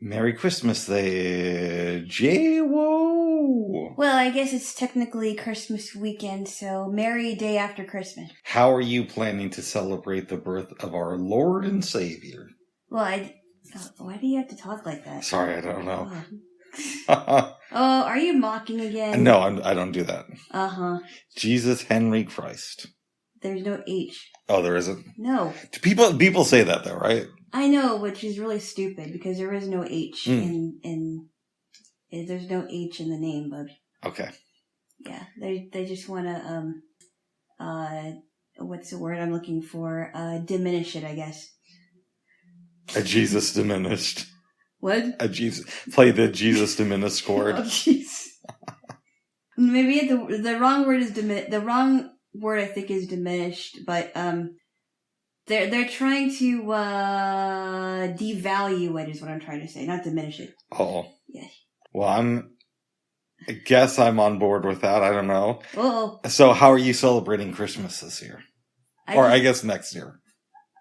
Merry Christmas there, Jaylo. Well, I guess it's technically Christmas weekend, so merry day after Christmas. How are you planning to celebrate the birth of our Lord and Savior? Well, why do you have to talk like that? Sorry, I don't know. Oh, are you mocking again? No, I don't do that. Uh-huh. Jesus Henry Christ. There's no H. Oh, there isn't? No. People say that though, right? I know, which is really stupid because there is no H in there's no H in the name, but okay. Yeah, they just want to what's the word I'm looking for? Diminish it, I guess. A Jesus diminished. What? Play the Jesus diminished chord. Oh, jeez. Maybe the wrong word is the wrong word I think is diminished, but they're trying to devalue it is what I'm trying to say, not diminish it. Oh. Yes. Well, I guess I'm on board with that. I don't know. Uh-oh. So how are you celebrating Christmas this year? I guess next year.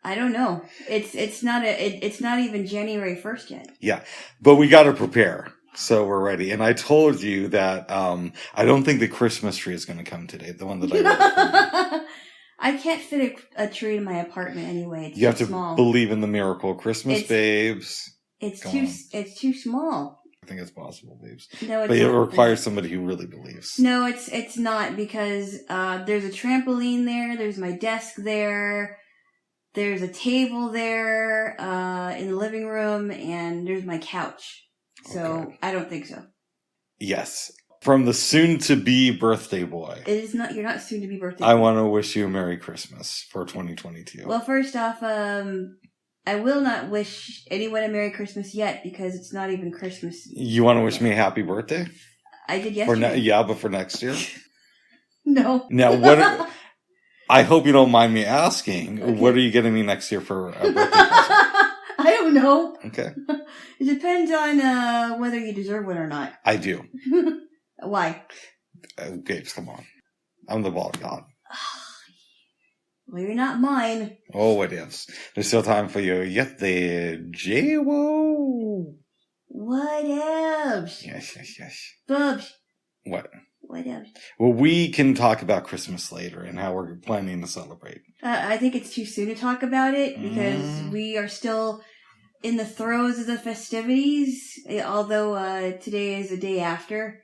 I don't know. It's not even January 1st yet. Yeah. But we got to prepare. So we're ready. And I told you that I don't think the Christmas tree is going to come today. The one that I ordered. I can't fit a tree in my apartment anyway. It's you have to small. believe in the miracle. Christmas, babes. It's too small. I think it's possible, babes. No, it's but not. It requires somebody who really believes. No, it's not because there's a trampoline there. There's my desk there. There's a table there in the living room, and there's my couch. So okay. I don't think so. Yes. From the soon-to-be birthday boy. It is not. You're not soon-to-be birthday boy. I want to wish you a Merry Christmas for 2022. Well, first off, I will not wish anyone a Merry Christmas yet because it's not even Christmas. You want to wish me a happy birthday? I did yesterday. But for next year? No. Now, what... I hope you don't mind me asking. Okay. What are you getting me next year for a birthday present? I don't know. Okay. It depends on whether you deserve one or not. I do. Why? Gabes, come on. I'm the ball god. Well, you're not mine. Oh, what ifs. There's still time for you yet there, Jaylo. What else? Yes. Bubs. What? What else? Well, we can talk about Christmas later and how we're planning to celebrate. I think it's too soon to talk about it because we are still in the throes of the festivities, although today is the day after,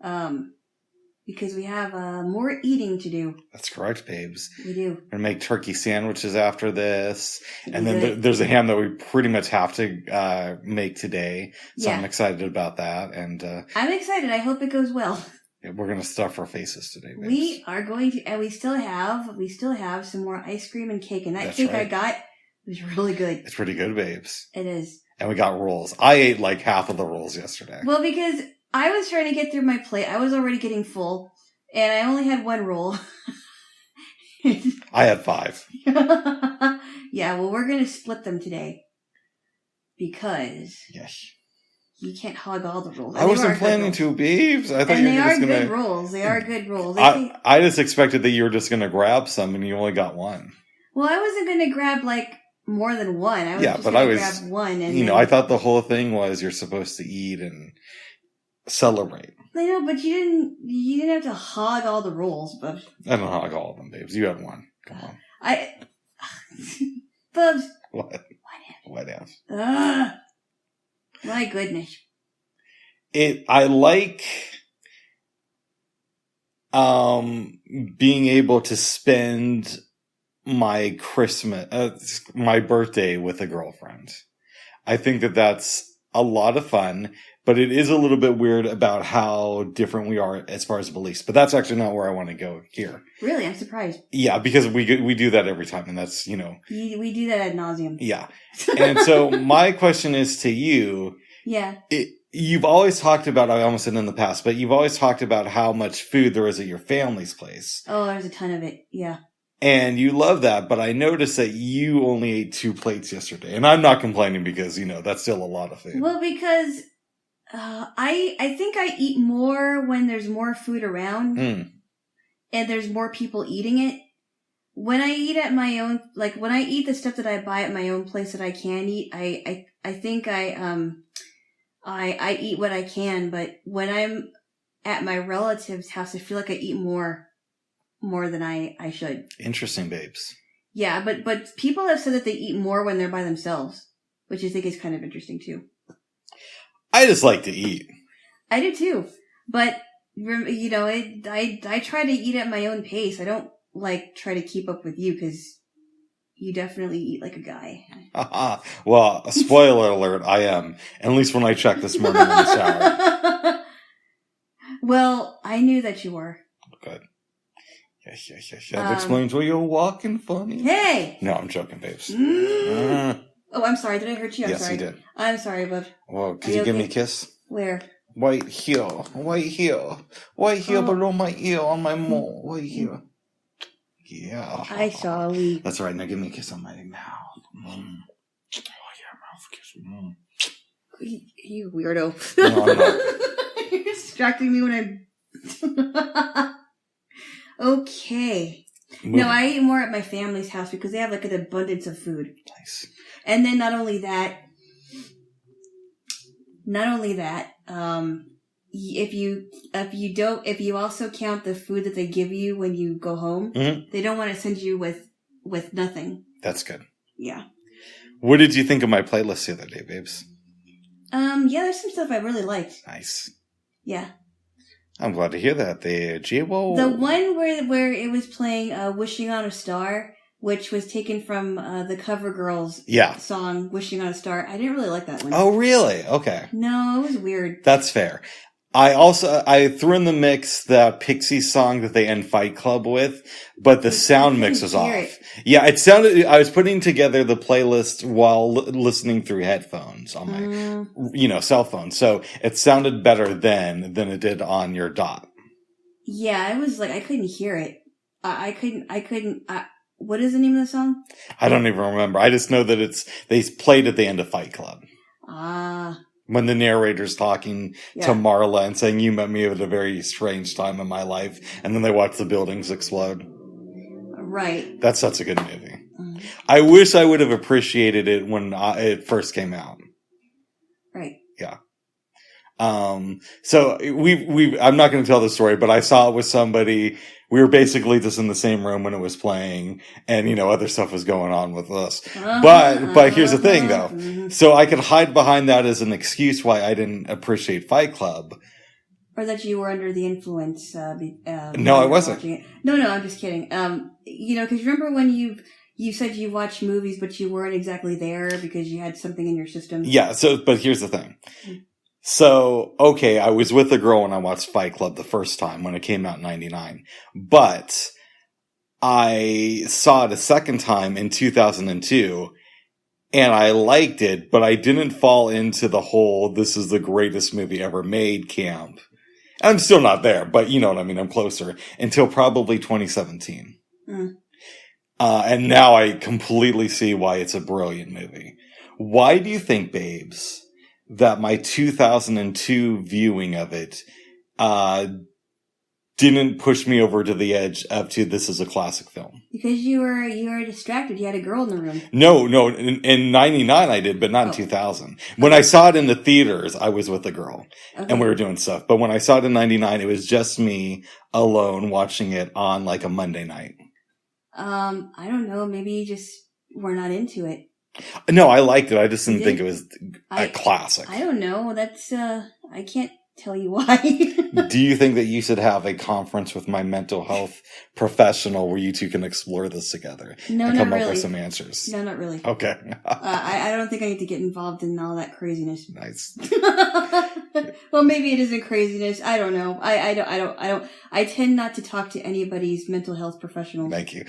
because we have more eating to do. That's correct, babes. We do. We're going to make turkey sandwiches after this. And then there's a ham that we pretty much have to make today. So yeah. I'm excited about that. And I'm excited. I hope it goes well. We're going to stuff our faces today, babes. We are going to, and we still have some more ice cream and cake. And that cake I got was really good. It's pretty good, babes. It is. And we got rolls. I ate like half of the rolls yesterday. Well, because I was trying to get through my plate. I was already getting full. And I only had one roll. I had 5. Yeah, well, we're going to split them today. Because... Yes. You can't hog all the rolls. I wasn't planning to, babes. I thought and you were just going to... good rolls. They are good rolls. I just expected that you were just going to grab some and you only got one. Well, I wasn't going to grab, more than one. I was just going to grab one. And I thought the whole thing was you're supposed to eat and celebrate. I know, but you didn't have to hog all the rolls, Bubs. I don't hog all of them, babes. You had one. Come on. Bubs. What? What else? My goodness. I like being able to spend my Christmas, my birthday with a girlfriend. I think that that's a lot of fun, but it is a little bit weird about how different we are as far as beliefs. But that's actually not where I want to go here. Really? I'm surprised. Yeah, because we do that every time, and that's, We do that ad nauseum. Yeah. And so my question is to you. Yeah. You've always talked about, I almost said in the past, but you've always talked about how much food there is at your family's place. Oh, there's a ton of it. Yeah. And you love that, but I noticed that you only ate 2 plates yesterday. And I'm not complaining because, that's still a lot of food. Well, because I think I eat more when there's more food around and there's more people eating it. When I eat at my own, when I eat the stuff that I buy at my own place that I can eat, I think I eat what I can, but when I'm at my relative's house, I feel like I eat more than I should. Interesting, babes. Yeah, but people have said that they eat more when they're by themselves, which I think is kind of interesting too. I just like to eat. I do too, but you know, I try to eat at my own pace. I don't like try to keep up with you because you definitely eat like a guy. Well, spoiler alert, I am. At least when I checked this morning in the shower. Well, I knew that you were. Good. Yes. That explains why you're walking funny. Hey! No, I'm joking, babes. Oh, I'm sorry. Did I hurt you? I'm sorry. Yes, you did. I'm sorry, bub. Well, could you give me a kiss? Where? Right here. Right here. Right here below my ear on my mole. Right here. Yeah. I saw a leak. That's right. Now give me a kiss on my mouth. Oh, yeah, mouth kiss. You weirdo. No, I'm not. You're distracting me when I'm... Okay. Moving. No, I eat more at my family's house because they have like an abundance of food. Nice. And then not only that, if you also count the food that they give you when you go home, they don't want to send you with nothing. That's good. Yeah. What did you think of my playlist the other day, babes? Yeah, there's some stuff I really liked. Nice. Yeah. I'm glad to hear that. The Jaylo. The one where it was playing "Wishing on a Star," which was taken from the CoverGirls song "Wishing on a Star." I didn't really like that one. Oh, really? Okay. No, it was weird. That's fair. I threw in the mix the Pixie song that they end Fight Club with, but the sound mix was off. Yeah, it sounded, I was putting together the playlist while listening through headphones on my, cell phone. So it sounded better then than it did on your dot. Yeah, it was like, I couldn't hear it. I couldn't, what is the name of the song? I don't even remember. I just know that they played at the end of Fight Club. When the narrator's talking to Marla and saying, you met me at a very strange time in my life. And then they watch the buildings explode. Right. That's such a good movie. I wish I would have appreciated it when it first came out. Right. Yeah. So I'm not going to tell the story, but I saw it with somebody. We were basically just in the same room when it was playing and, other stuff was going on with us. But here's the thing though. So I could hide behind that as an excuse why I didn't appreciate Fight Club. Or that you were under the influence. No, I wasn't. No, I'm just kidding. Because remember when you said you watched movies, but you weren't exactly there because you had something in your system? Yeah. But here's the thing. So, okay, I was with a girl when I watched Fight Club the first time when it came out in 99. But I saw it a second time in 2002 and I liked it, but I didn't fall into the whole, this is the greatest movie ever made camp. And I'm still not there, but you know what I mean? I'm closer until probably 2017. And now I completely see why it's a brilliant movie. Why do you think, babes, that my 2002 viewing of it didn't push me over to the edge up to this is a classic film? Because you were distracted. You had a girl in the room. No. In 99 I did, but not in 2000. When I saw it in the theaters, I was with a girl. Okay. And we were doing stuff. But when I saw it in 99, it was just me alone watching it on like a Monday night. I don't know. Maybe you just were not into it. No, I liked it. I just didn't think it was a classic. I don't know. That's, I can't tell you why. Do you think that you should have a conference with my mental health professional where you two can explore this together? No, and not come really. up with some answers? No, not really. Okay. I don't think I need to get involved in all that craziness. Nice. Well, maybe it isn't craziness. I don't know. I tend not to talk to anybody's mental health professionals. Thank you.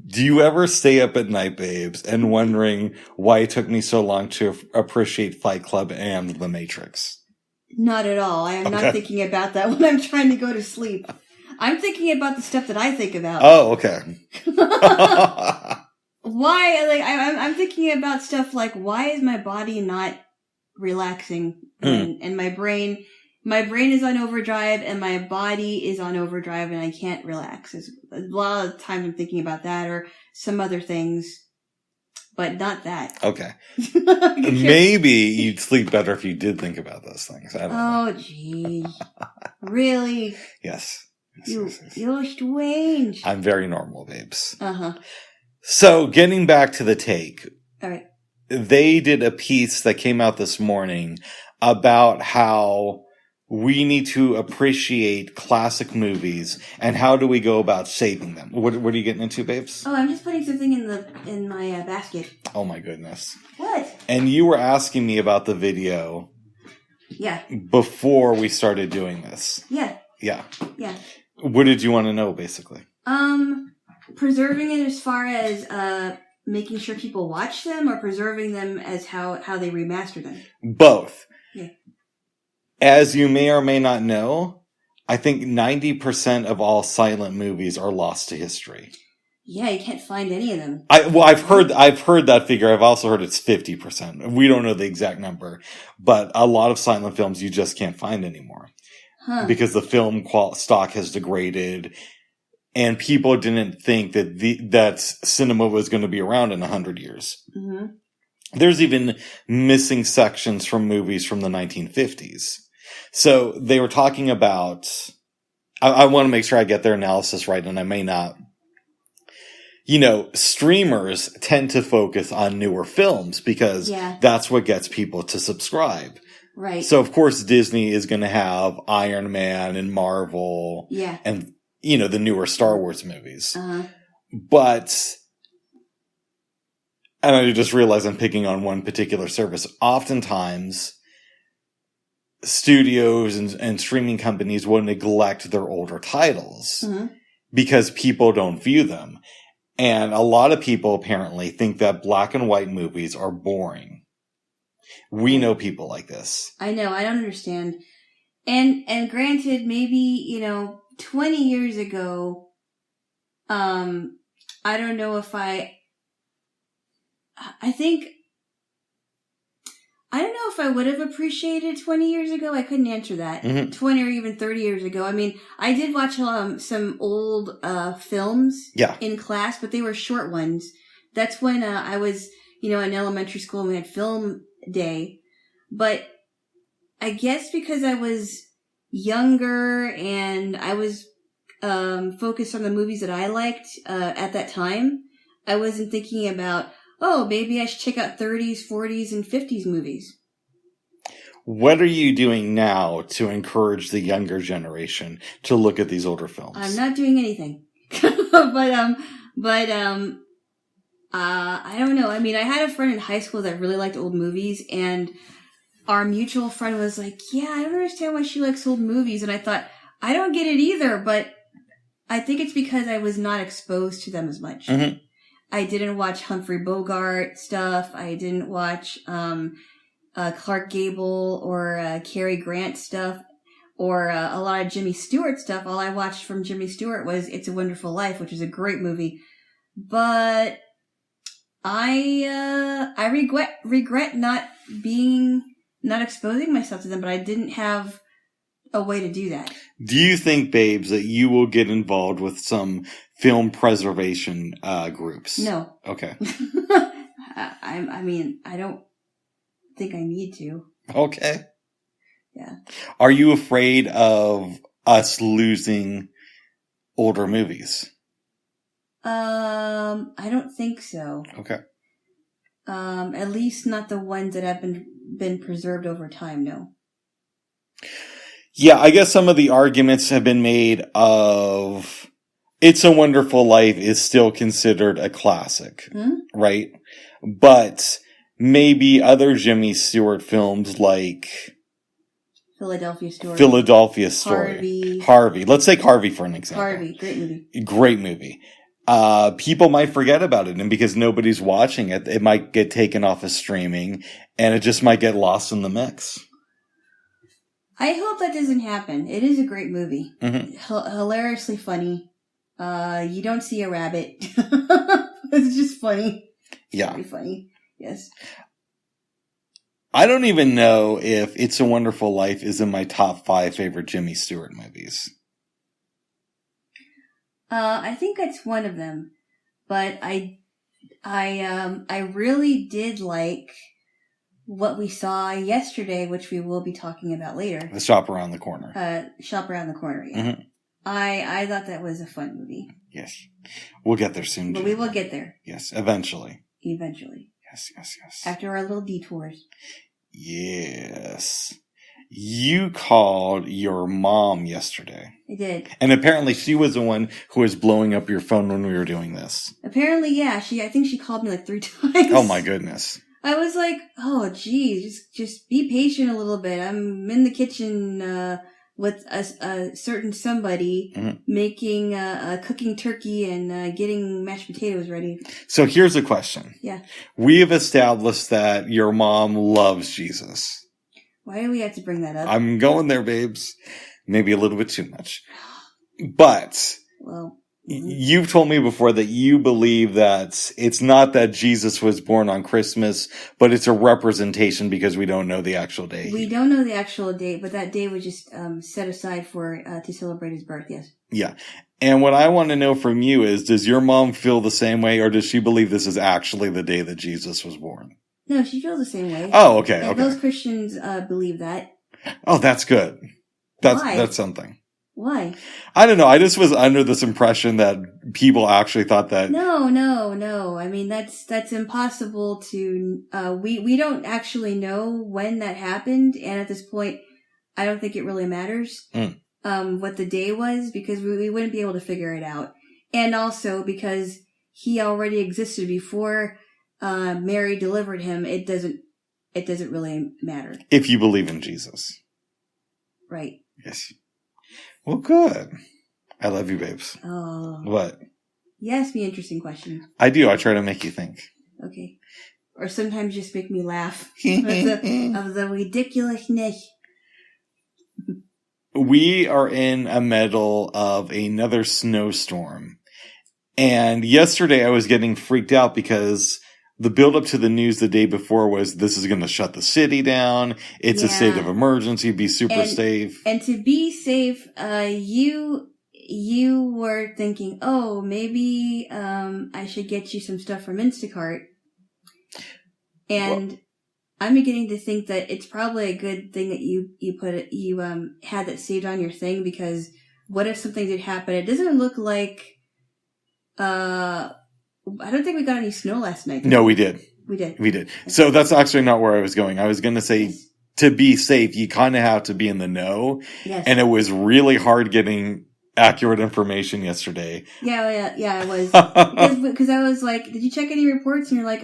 Do you ever stay up at night, babes, and wondering why it took me so long to appreciate Fight Club and The Matrix? Not at all. I am not thinking about that when I'm trying to go to sleep. I'm thinking about the stuff that I think about. Oh, okay. Why? Like I'm thinking about stuff like, why is my body not relaxing? And my brain is on overdrive and my body is on overdrive and I can't relax. A lot of times I'm thinking about that or some other things. but not that. Okay. Maybe you'd sleep better if you did think about those things. I don't know. Oh, geez. Really? Yes. You're strange. I'm very normal, babes. Uh-huh. So, getting back to the take. All right. They did a piece that came out this morning about how we need to appreciate classic movies and how do we go about saving them. What are you getting into, babes? Oh, I'm just putting something in my basket. Oh my goodness. What? And you were asking me about the video. Yeah. Before we started doing this. Yeah. Yeah. Yeah. What did you want to know, basically? Preserving it as far as making sure people watch them, or preserving them as how they remaster them? Both. Yeah. As you may or may not know, I think 90% of all silent movies are lost to history. Yeah, you can't find any of them. I've heard that figure. I've also heard it's 50%. We don't know the exact number, but a lot of silent films you just can't find anymore. Huh. Because the film stock has degraded, and people didn't think that cinema was going to be around in 100 years. Mm-hmm. There's even missing sections from movies from the 1950s. So they were talking about, I want to make sure I get their analysis right, and I may not. Streamers tend to focus on newer films because that's what gets people to subscribe. Right. So, of course, Disney is going to have Iron Man and Marvel. Yeah. And, the newer Star Wars movies. Uh-huh. But, and I just realized I'm picking on one particular service. Oftentimes, studios and streaming companies will neglect their older titles because people don't view them. And a lot of people apparently think that black and white movies are boring. We know people like this. I know. I don't understand. And granted, maybe, 20 years ago, I don't know if I don't know if I would have appreciated 20 years ago. I couldn't answer that. 20 or even 30 years ago. I mean, I did watch some old films in class, but they were short ones. That's when I was, in elementary school and we had film day. But I guess because I was younger and I was focused on the movies that I liked at that time, I wasn't thinking about, maybe I should check out 30s, 40s, and 50s movies. What are you doing now to encourage the younger generation to look at these older films? I'm not doing anything. but I don't know. I mean, I had a friend in high school that really liked old movies, and our mutual friend was like, yeah, I don't understand why she likes old movies. And I thought, I don't get it either, but I think it's because I was not exposed to them as much. Mm-hmm. I didn't watch Humphrey Bogart stuff. I didn't watch Clark Gable or Cary Grant stuff, or a lot of Jimmy Stewart stuff. All I watched from Jimmy Stewart was It's a Wonderful Life, which is a great movie. But I regret not exposing myself to them, but I didn't have a way to do that. Do you think, babes, that you will get involved with some film preservation groups? No. Okay. I mean, I don't think I need to. Okay. Yeah. Are you afraid of us losing older movies? I don't think so. Okay. At least not the ones that have been preserved over time, no. Yeah, I guess some of the arguments have been made of It's a Wonderful Life is still considered a classic, right? But maybe other Jimmy Stewart films like Philadelphia Story. Harvey. Let's take Harvey for an example. Harvey, Great movie. People might forget about it, and because nobody's watching it, it might get taken off of streaming, and it just might get lost in the mix. I hope that doesn't happen. It is a great movie. Mm-hmm. Hilariously funny. You don't see a rabbit. It's just funny. Yeah. Very funny. Yes. I don't even know if It's a Wonderful Life is in my top 5 favorite Jimmy Stewart movies. I think it's one of them, but I I really did like what we saw yesterday, which we will be talking about later. The Shop Around the Corner. Shop Around the Corner, yeah. Mm-hmm. I thought that was a fun movie. Yes. We'll get there soon. But we will get there. Yes, eventually. Eventually. Yes. After our little detours. Yes. You called your mom yesterday. I did. And apparently she was the one who was blowing up your phone when we were doing this. Apparently, yeah. I think she called me like 3 times. Oh my goodness. I was like, oh geez, just be patient a little bit. I'm in the kitchen, with a certain somebody making, cooking turkey and, getting mashed potatoes ready. So here's a question. Yeah. We have established that your mom loves Jesus. Why do we have to bring that up? I'm going there, babes. Maybe a little bit too much. But you've told me before that you believe that it's not that Jesus was born on Christmas, but it's a representation because we don't know the actual date. We don't know the actual date, but that day was just set aside for to celebrate his birth, yes. Yeah. And what I want to know from you is, does your mom feel the same way, or does she believe this is actually the day that Jesus was born? No, she feels the same way. Oh, okay. And most Christians believe that. Oh, that's good. Why? That's something. Why? I don't know. I just was under this impression that people actually thought that. No. I mean, that's impossible to, we don't actually know when that happened. And at this point, I don't think it really matters, what the day was, because we wouldn't be able to figure it out. And also because he already existed before, Mary delivered him. It doesn't really matter. If you believe in Jesus. Right. Yes. Well, good. I love you, babes. Oh. What? You ask me interesting questions. I do. I try to make you think. Okay. Or sometimes just make me laugh of the ridiculousness. We are in the middle of another snowstorm. And yesterday I was getting freaked out because the build up to the news the day before was this is going to shut the city down. It's a state of emergency. Be super safe. And to be safe, you were thinking, oh, maybe, I should get you some stuff from Instacart. And I'm beginning to think that it's probably a good thing that you had that saved on your thing, because what if something did happen? It doesn't look like, I don't think we got any snow last night. No, we did. We did. Okay. So that's actually not where I was going. I was going to say, to be safe, you kind of have to be in the know. Yes. And it was really hard getting accurate information yesterday. Yeah, it was. Because I was like, did you check any reports? And you're like,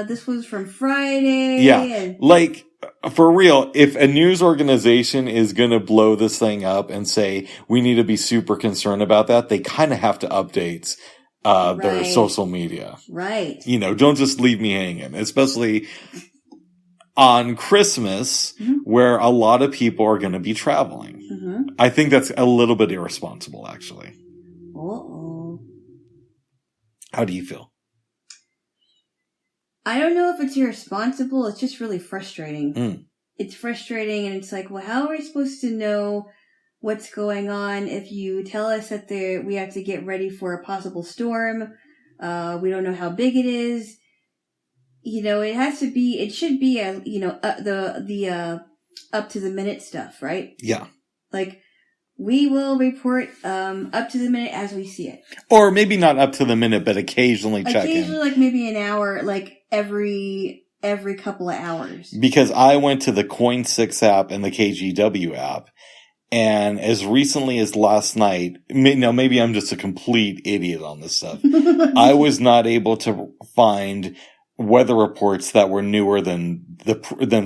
this was from Friday. Yeah. Like, for real, if a news organization is going to blow this thing up and say, we need to be super concerned about that, they kind of have to update their social media. Right. Don't just leave me hanging, especially on Christmas, where a lot of people are going to be traveling. Mm-hmm. I think that's a little bit irresponsible, actually. Uh-oh. How do you feel? I don't know if it's irresponsible. It's just really frustrating. It's frustrating, and it's like, well, how are we supposed to know what's going on if you tell us that we have to get ready for a possible storm? We don't know how big it is. It should be the up to the minute stuff, right? Yeah. Like, we will report up to the minute as we see it. Or maybe not up to the minute, but occasionally check in. Occasionally, like maybe an hour, like every couple of hours. Because I went to the Coin6 app and the KGW app, and as recently as last night, maybe I'm just a complete idiot on this stuff. I was not able to find weather reports that were newer than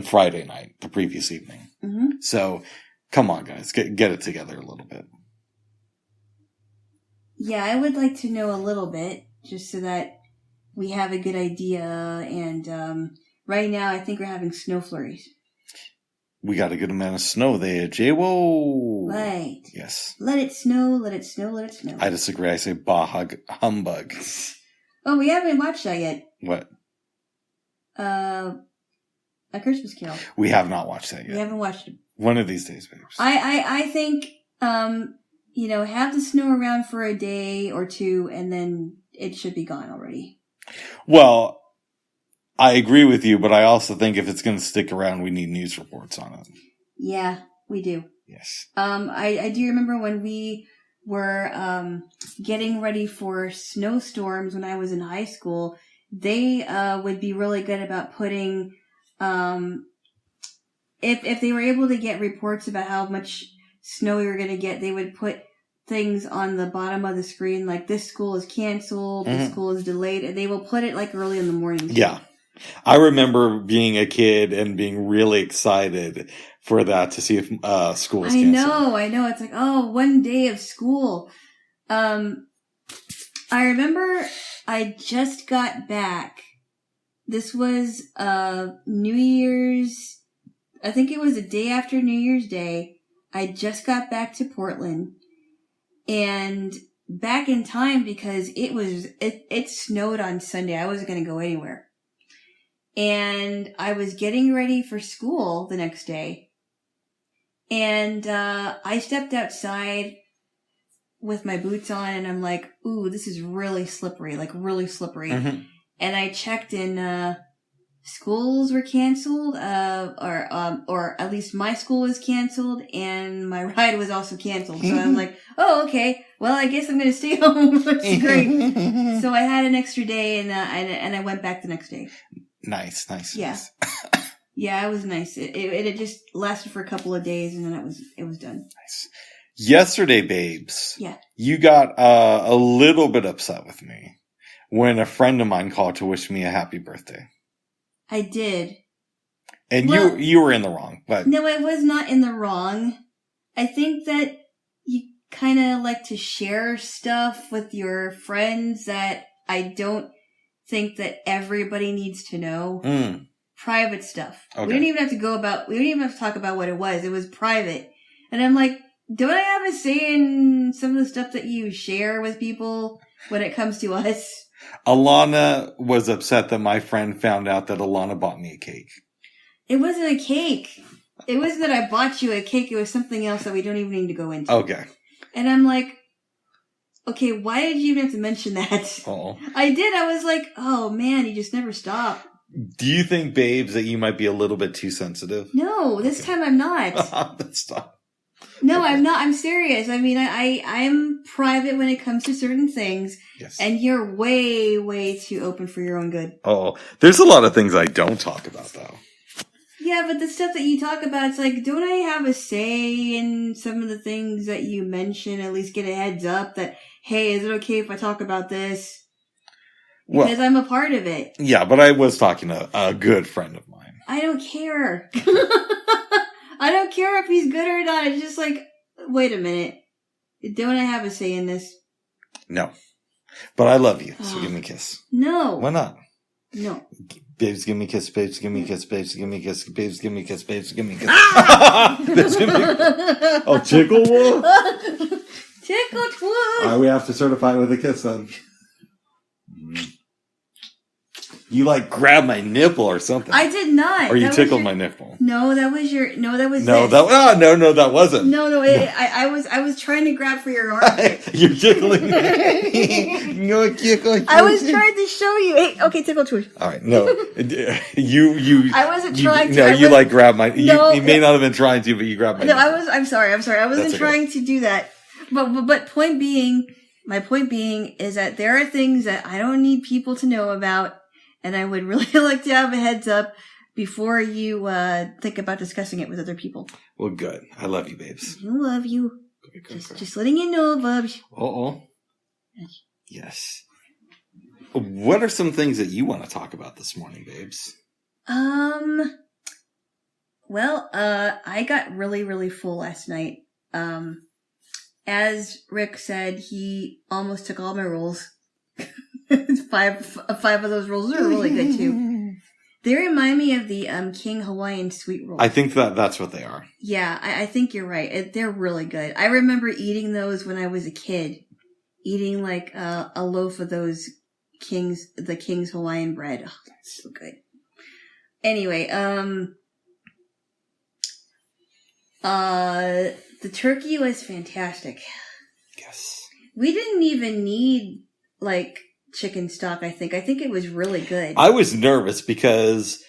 Friday night, the previous evening. Mm-hmm. So, come on, guys, get it together a little bit. Yeah, I would like to know a little bit, just so that we have a good idea. And right now, I think we're having snow flurries. We got a good amount of snow there, Jaylo. Right. Yes. Let it snow, let it snow, let it snow. I disagree. I say bah humbug. Oh, we haven't watched that yet. What? A Christmas Carol. We have not watched that yet. We haven't watched it. One of these days, babes. I think, have the snow around for a day or two, and then it should be gone already. Well, I agree with you, but I also think if it's going to stick around, we need news reports on it. Yeah, we do. Yes. I do remember when we were getting ready for snowstorms when I was in high school. They would be really good about putting if they were able to get reports about how much snow we were going to get, they would put things on the bottom of the screen like this school is canceled, this school is delayed, and they will put it like early in the morning. Yeah. I remember being a kid and being really excited for that to see if school was canceled. I know. It's like, oh, one day of school. I remember I just got back. This was New Year's. I think it was the day after New Year's Day. I just got back to Portland. And back in time because it snowed on Sunday. I wasn't going to go anywhere. And I was getting ready for school the next day. And I stepped outside with my boots on and I'm like, ooh, this is really slippery, like really slippery. Mm-hmm. And I checked and schools were canceled, or at least my school was canceled and my ride was also canceled. So I'm like, oh, okay. Well, I guess I'm going to stay home. That's great. So I had an extra day and I went back the next day. Nice. Yeah. Nice. Yeah, it was nice. It just lasted for a couple of days and then it was done. Nice. Yesterday, babes. Yeah. You got a little bit upset with me when a friend of mine called to wish me a happy birthday. I did. And well, you were in the wrong. But no, I was not in the wrong. I think that you kind of like to share stuff with your friends that I don't think that everybody needs to know. Private stuff. Okay. We don't even have to talk about what it was. It was private. And I'm like, don't I have a say in some of the stuff that you share with people when it comes to us? Alana was upset that my friend found out that Alana bought me a cake. It wasn't a cake. It wasn't that I bought you a cake. It was something else that we don't even need to go into. Okay. And I'm like, okay, why did you even have to mention that? Oh. I did. I was like, oh man, you just never stop. Do you think, babes, that you might be a little bit too sensitive? No, this time I'm not. Stop. No, okay. I'm not. I'm serious. I mean, I'm private when it comes to certain things. Yes. And you're way, way too open for your own good. Oh, there's a lot of things I don't talk about, though. Yeah, but the stuff that you talk about, it's like, don't I have a say in some of the things that you mention? At least get a heads up that, hey, is it okay if I talk about this? Because I'm a part of it. Yeah, but I was talking to a good friend of mine. I don't care. I don't care if he's good or not. It's just like, wait a minute. Don't I have a say in this? No. But I love you, so give me a kiss. No. Why not? No. Babes, give me a kiss. Babes, give me a kiss. Babes, give me a kiss. Babes, give me a kiss. Babes, give me a kiss. Babes, give me a kiss. Oh, tickle wolf? Tickle wolf. All right, we have to certify it with a kiss then. You like grabbed my nipple or something. I did not. Or you tickled my nipple. No, that was your. No, that was. No, this. that wasn't. No. I was trying to grab for your armpit. You're tickling me. No, tickle. I was trying to show you. Hey, okay, tickle twitch. All right, no, you. I wasn't trying to. No, you like grabbed my. No, you may not have been trying to, but you grabbed my. No, nipple. I'm sorry. I wasn't trying to do that. But my point being is that there are things that I don't need people to know about. And I would really like to have a heads up before you think about discussing it with other people. Well, good. I love you, babes. I love you. Just letting you know, Bubs. Uh-oh. Yes. What are some things that you want to talk about this morning, babes? Well, I got really, really full last night. As Rick said, he almost took all my rolls. Five of those rolls are really good too. They remind me of the King Hawaiian sweet rolls. I think that's what they are. Yeah, I think you're right. They're really good. I remember eating those when I was a kid. Eating like a loaf of those the King's Hawaiian bread. Oh, that's so good. Anyway, the turkey was fantastic. Yes. We didn't even need like chicken stock, I think. I think it was really good. I was nervous because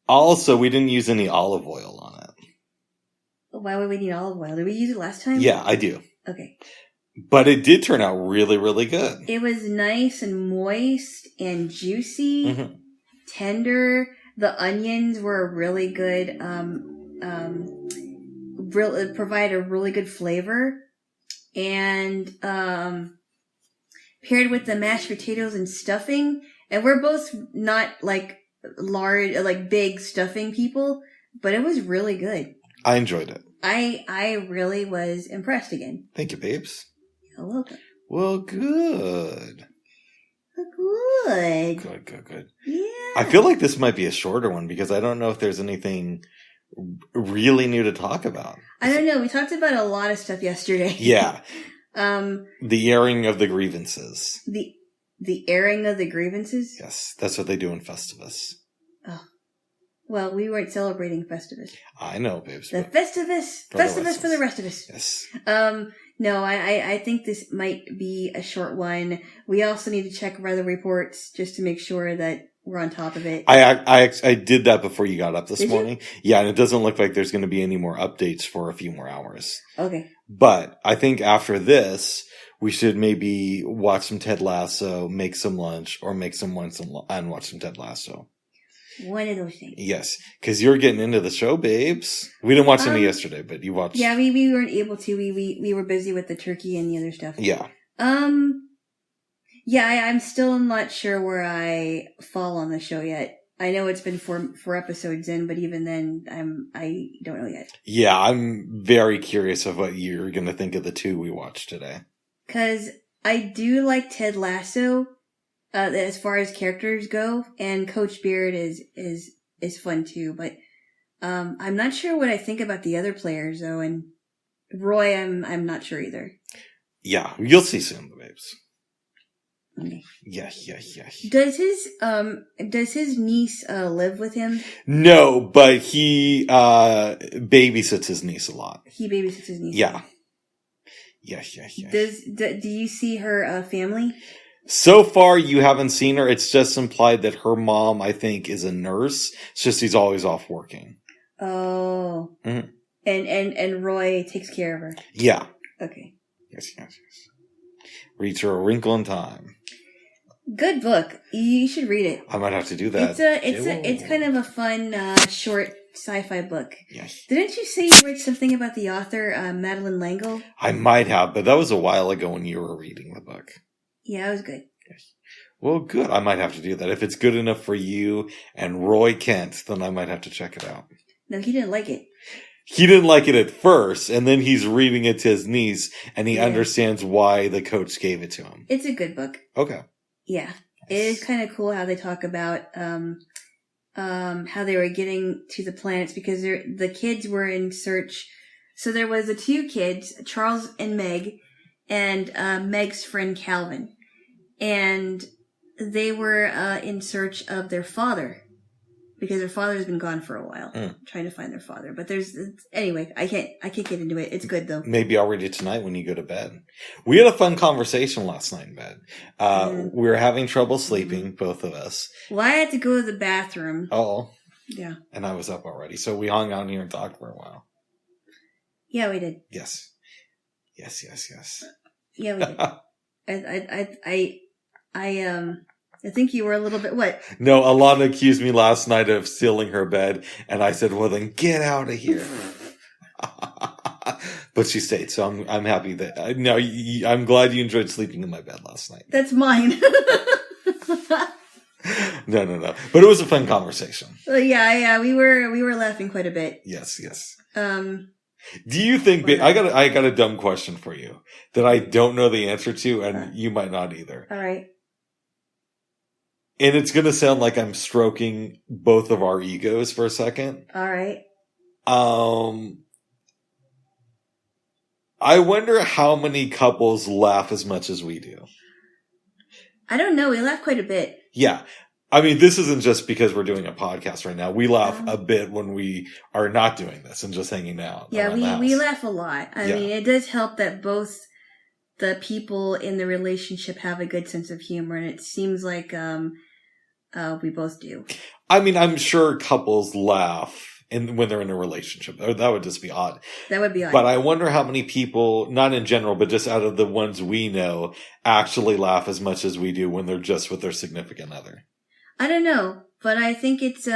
also we didn't use any olive oil on it. Why would we need olive oil? Did we use it last time? Yeah, I do. Okay. But it did turn out really, really good. It was nice and moist and juicy, tender. The onions were really good, provide a really good flavor. And paired with the mashed potatoes and stuffing, and we're both not like large, like big stuffing people, but it was really good. I enjoyed it. I really was impressed again. Thank you, babes. You're welcome. Well, good. Good. Good. Yeah. I feel like this might be a shorter one because I don't know if there's anything really new to talk about. I don't know. We talked about a lot of stuff yesterday. Yeah. The airing of the grievances. The airing of the grievances? Yes, that's what they do in Festivus. Oh. Well, we weren't celebrating Festivus. I know, babes. The Festivus for the rest of us. Yes. No, I think this might be a short one. We also need to check weather reports just to make sure that we're on top of it. I did that before you got up this Did morning. You? Yeah, and it doesn't look like there's going to be any more updates for a few more hours. Okay. But I think after this, we should maybe watch some Ted Lasso, make some lunch, or make some lunch and watch some Ted Lasso. One of those things. Yes, because you're getting into the show, babes. We didn't watch any yesterday, but you watched. Yeah, we weren't able to. We were busy with the turkey and the other stuff. Yeah. Yeah, I'm still not sure where I fall on the show yet. I know it's been four episodes in, but even then, I don't know yet. Yeah, I'm very curious of what you're going to think of the two we watched today. Because I do like Ted Lasso, as far as characters go, and Coach Beard is fun too. But I'm not sure what I think about the other players though, and Roy, I'm not sure either. Yeah, you'll see soon, the babes. Okay. Yeah. Does his niece live with him? No, but he babysits his niece a lot. He babysits his niece. Yeah. Yeah. Do you see her family? So far, you haven't seen her. It's just implied that her mom, I think, is a nurse. It's just he's always off working. Oh. Mm-hmm. And Roy takes care of her. Yeah. Okay. Yes. Reads her A Wrinkle in Time. Good book. You should read it. I might have to do that. It's kind of a fun, short sci-fi book. Yes. Didn't you say you read something about the author, Madeleine L'Engle? I might have, but that was a while ago when you were reading the book. Yeah, it was good. Yes. Well, good. I might have to do that. If it's good enough for you and Roy Kent, then I might have to check it out. No, he didn't like it. He didn't like it at first, and then he's reading it to his niece, and he understands why the coach gave it to him. It's a good book. Okay. Yeah. It is kind of cool how they talk about how they were getting to the planets, because the kids were in search. So there was the two kids, Charles and Meg, and Meg's friend Calvin. And they were in search of their father, because their father has been gone for a while, trying to find their father. But anyway, I can't get into it. It's good though. Maybe I'll read it tonight when you go to bed. We had a fun conversation last night in bed. We were having trouble sleeping, both of us. Well, I had to go to the bathroom. Oh. Yeah. And I was up already. So we hung out here and talked for a while. Yeah, we did. Yes. Yeah, we did. I think you were a little bit, what? No, Alana accused me last night of stealing her bed, and I said, well, then get out of here. But she stayed, so I'm happy that, I'm glad you enjoyed sleeping in my bed last night. That's mine. No. But it was a fun conversation. Yeah, we were laughing quite a bit. Yes. Do you think, I got a dumb question for you that I don't know the answer to, and you might not either. All right. And it's going to sound like I'm stroking both of our egos for a second. All right. I wonder how many couples laugh as much as we do. I don't know. We laugh quite a bit. Yeah. I mean, this isn't just because we're doing a podcast right now. We laugh a bit when we are not doing this and just hanging out. Yeah, we laugh a lot. I mean, it does help that both the people in the relationship have a good sense of humor, and it seems like we both do. I mean, I'm sure couples laugh when they're in a relationship. That would just be odd. That would be odd. But I wonder how many people, not in general, but just out of the ones we know, actually laugh as much as we do when they're just with their significant other. I don't know, but I think it's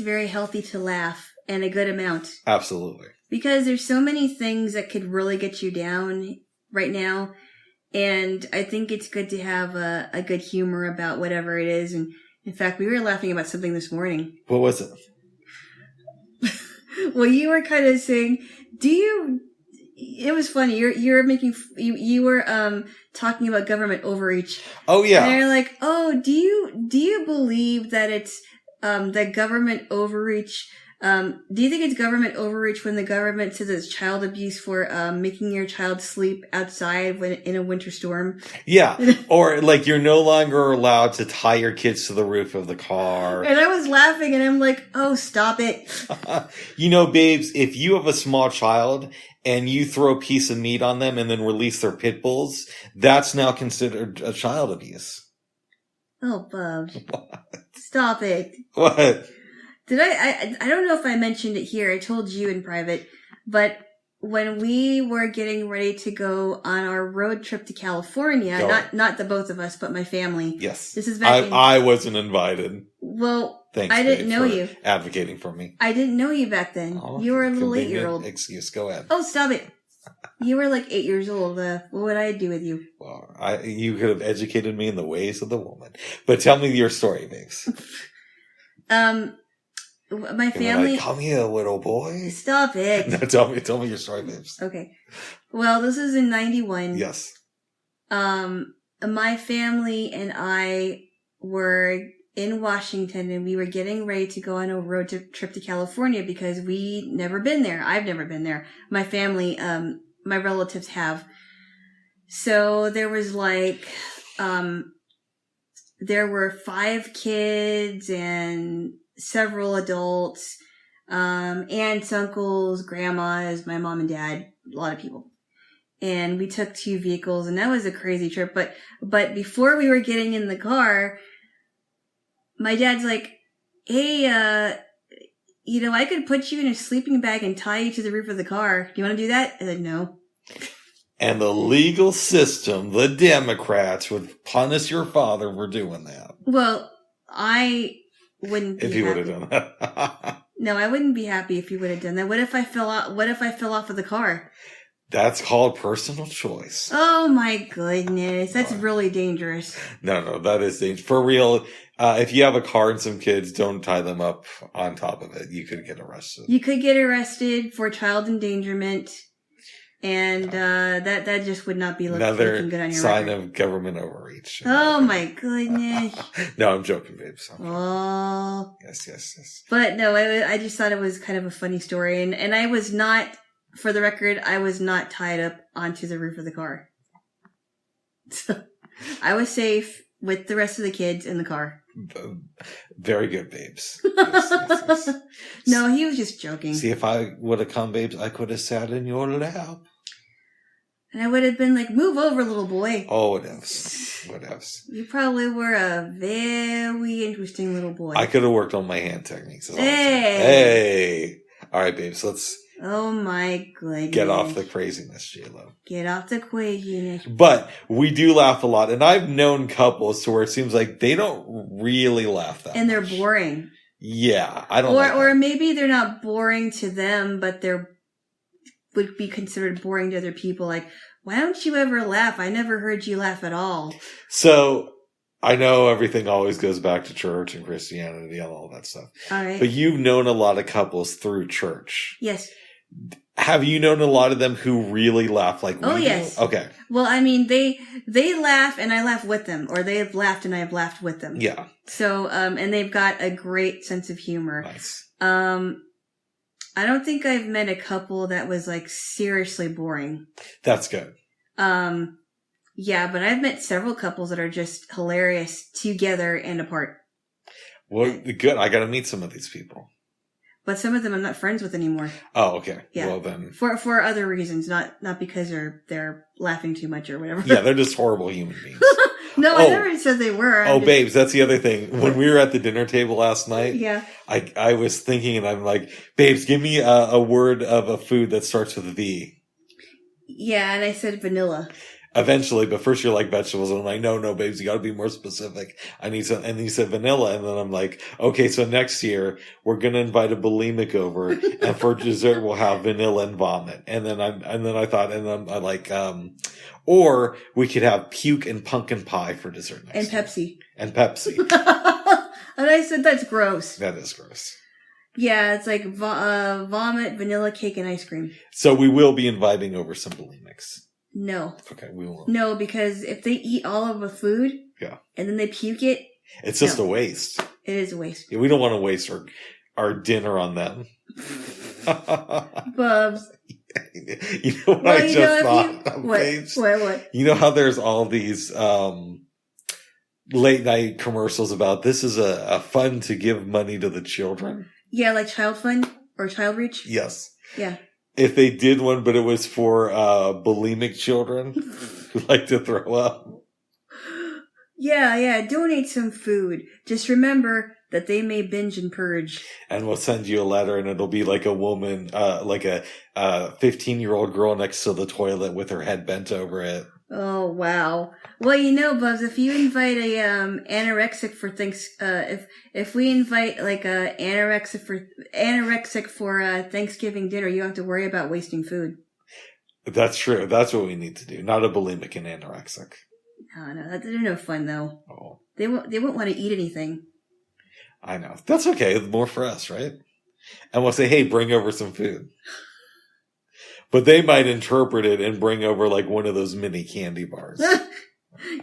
very healthy to laugh, and a good amount. Absolutely. Because there's so many things that could really get you down right now, and I think it's good to have a good humor about whatever it is. And in fact, we were laughing about something this morning. What was it? Well, you were kind of saying, it was funny. You were talking about government overreach. Oh yeah. And they're like, "Oh, do you believe that it's that government overreach? Do you think it's government overreach when the government says it's child abuse for making your child sleep outside in a winter storm?" Yeah. Or like you're no longer allowed to tie your kids to the roof of the car. And I was laughing and I'm like, "Oh, stop it." Babes, if you have a small child and you throw a piece of meat on them and then release their pit bulls, that's now considered a child abuse. Oh, Bubs. Stop it. What? Did I don't know if I mentioned it here. I told you in private, but when we were getting ready to go on our road trip to California, not the both of us, but my family. Yes. This is back I wasn't invited. Well, thanks. I didn't know you. Advocating for me. I didn't know you back then. Oh, you were a little 8-year-old. Excuse. Go ahead. Oh, stop it. You were like 8 years old. What would I do with you? Well, you could have educated me in the ways of the woman. But tell me your story, babes. My family. Like, come here, little boy. Stop it. No, tell me your story, babes. Okay. Well, this is in 91. Yes. My family and I were in Washington and we were getting ready to go on a road trip to California because we'd never been there. I've never been there. My family, my relatives have. So there was there were 5 kids and several adults, aunts, uncles, grandmas, my mom and dad, a lot of people. And we took 2 vehicles and that was a crazy trip. But before we were getting in the car, my dad's like, "Hey, I could put you in a sleeping bag and tie you to the roof of the car. Do you want to do that?" I said, "No." And the legal system, the Democrats would punish your father for doing that. Well, I wouldn't be if he would have done that. No, I wouldn't be happy if he would have done that. What if I fell off of the car? That's called personal choice. Oh my goodness. That's really dangerous. No, that is dangerous. For real, if you have a car and some kids, don't tie them up on top of it. You could get arrested. You could get arrested for child endangerment. And that just would not be looking good on your record. Sign of government overreach. Oh my goodness. No, I'm joking, babe. So. Oh. Yes. But no, I just thought it was kind of a funny story. And I was not, for the record, I was not tied up onto the roof of the car. So I was safe with the rest of the kids in the car. Very good, babes. Yes. No, he was just joking. See, if I would have come, babes, I could have sat in your lap. And I would have been like, "Move over, little boy." Oh, what else? You probably were a very interesting little boy. I could have worked on my hand techniques. Hey! All right, babes, let's... Oh my goodness. Get off the craziness, Jaylo. Get off the craziness. But we do laugh a lot. And I've known couples to where it seems like they don't really laugh that much. And they're boring. Yeah, I don't Or maybe they're not boring to them, but would be considered boring to other people. Like, why don't you ever laugh? I never heard you laugh at all. So, I know everything always goes back to church and Christianity and all that stuff. All right. But you've known a lot of couples through church. Yes. Have you known a lot of them who really laugh like we do? Yes. Okay. Well, I mean, they laugh and I laugh with them, or they have laughed and I have laughed with them. Yeah. So, and they've got a great sense of humor. Nice. I don't think I've met a couple that was like seriously boring. That's good. Yeah, but I've met several couples that are just hilarious together and apart. Well, good. I got to meet some of these people. But some of them I'm not friends with anymore. Oh, okay. Yeah. Well then. For other reasons, not because they're laughing too much or whatever. Yeah, they're just horrible human beings. No, I never said they were. Babes, that's the other thing. When we were at the dinner table last night, yeah, I was thinking, and I'm like, babes, give me a word of a food that starts with a V. Yeah, and I said vanilla. Eventually, but first you're like vegetables, and I'm like, no, babes, you got to be more specific. I need some, and he said vanilla, and then I'm like, okay, so next year we're gonna invite a bulimic over, and for dessert we'll have vanilla and vomit, and then I like, or we could have puke and pumpkin pie for dessert next year. And Pepsi. And I said that's gross. That is gross. Yeah, it's like vomit, vanilla cake, and ice cream. So we will be inviting over some bulimics. No. Okay, we won't. No, because if they eat all of the food, and then they puke it, it's just a waste. It is a waste. Yeah, we don't want to waste our dinner on them. Bubs. You know what I just thought? What? You know how there's all these late night commercials about this is a fund to give money to the children? Yeah, like Child Fund or Child Reach? Yes. Yeah. If they did one, but it was for bulimic children who like to throw up. Yeah. Donate some food. Just remember that they may binge and purge. And we'll send you a letter, and it'll be like a woman, like a 15-year-old girl next to the toilet with her head bent over it. Oh, wow. Well, Bubs, if you invite a anorexic for if we invite like a anorexic for Thanksgiving dinner, you don't have to worry about wasting food. That's true. That's what we need to do. Not a bulimic and anorexic. No, they're no fun though. Oh, they won't want to eat anything. I know. That's okay. More for us, right? And we'll say, hey, bring over some food. But they might interpret it and bring over like one of those mini candy bars.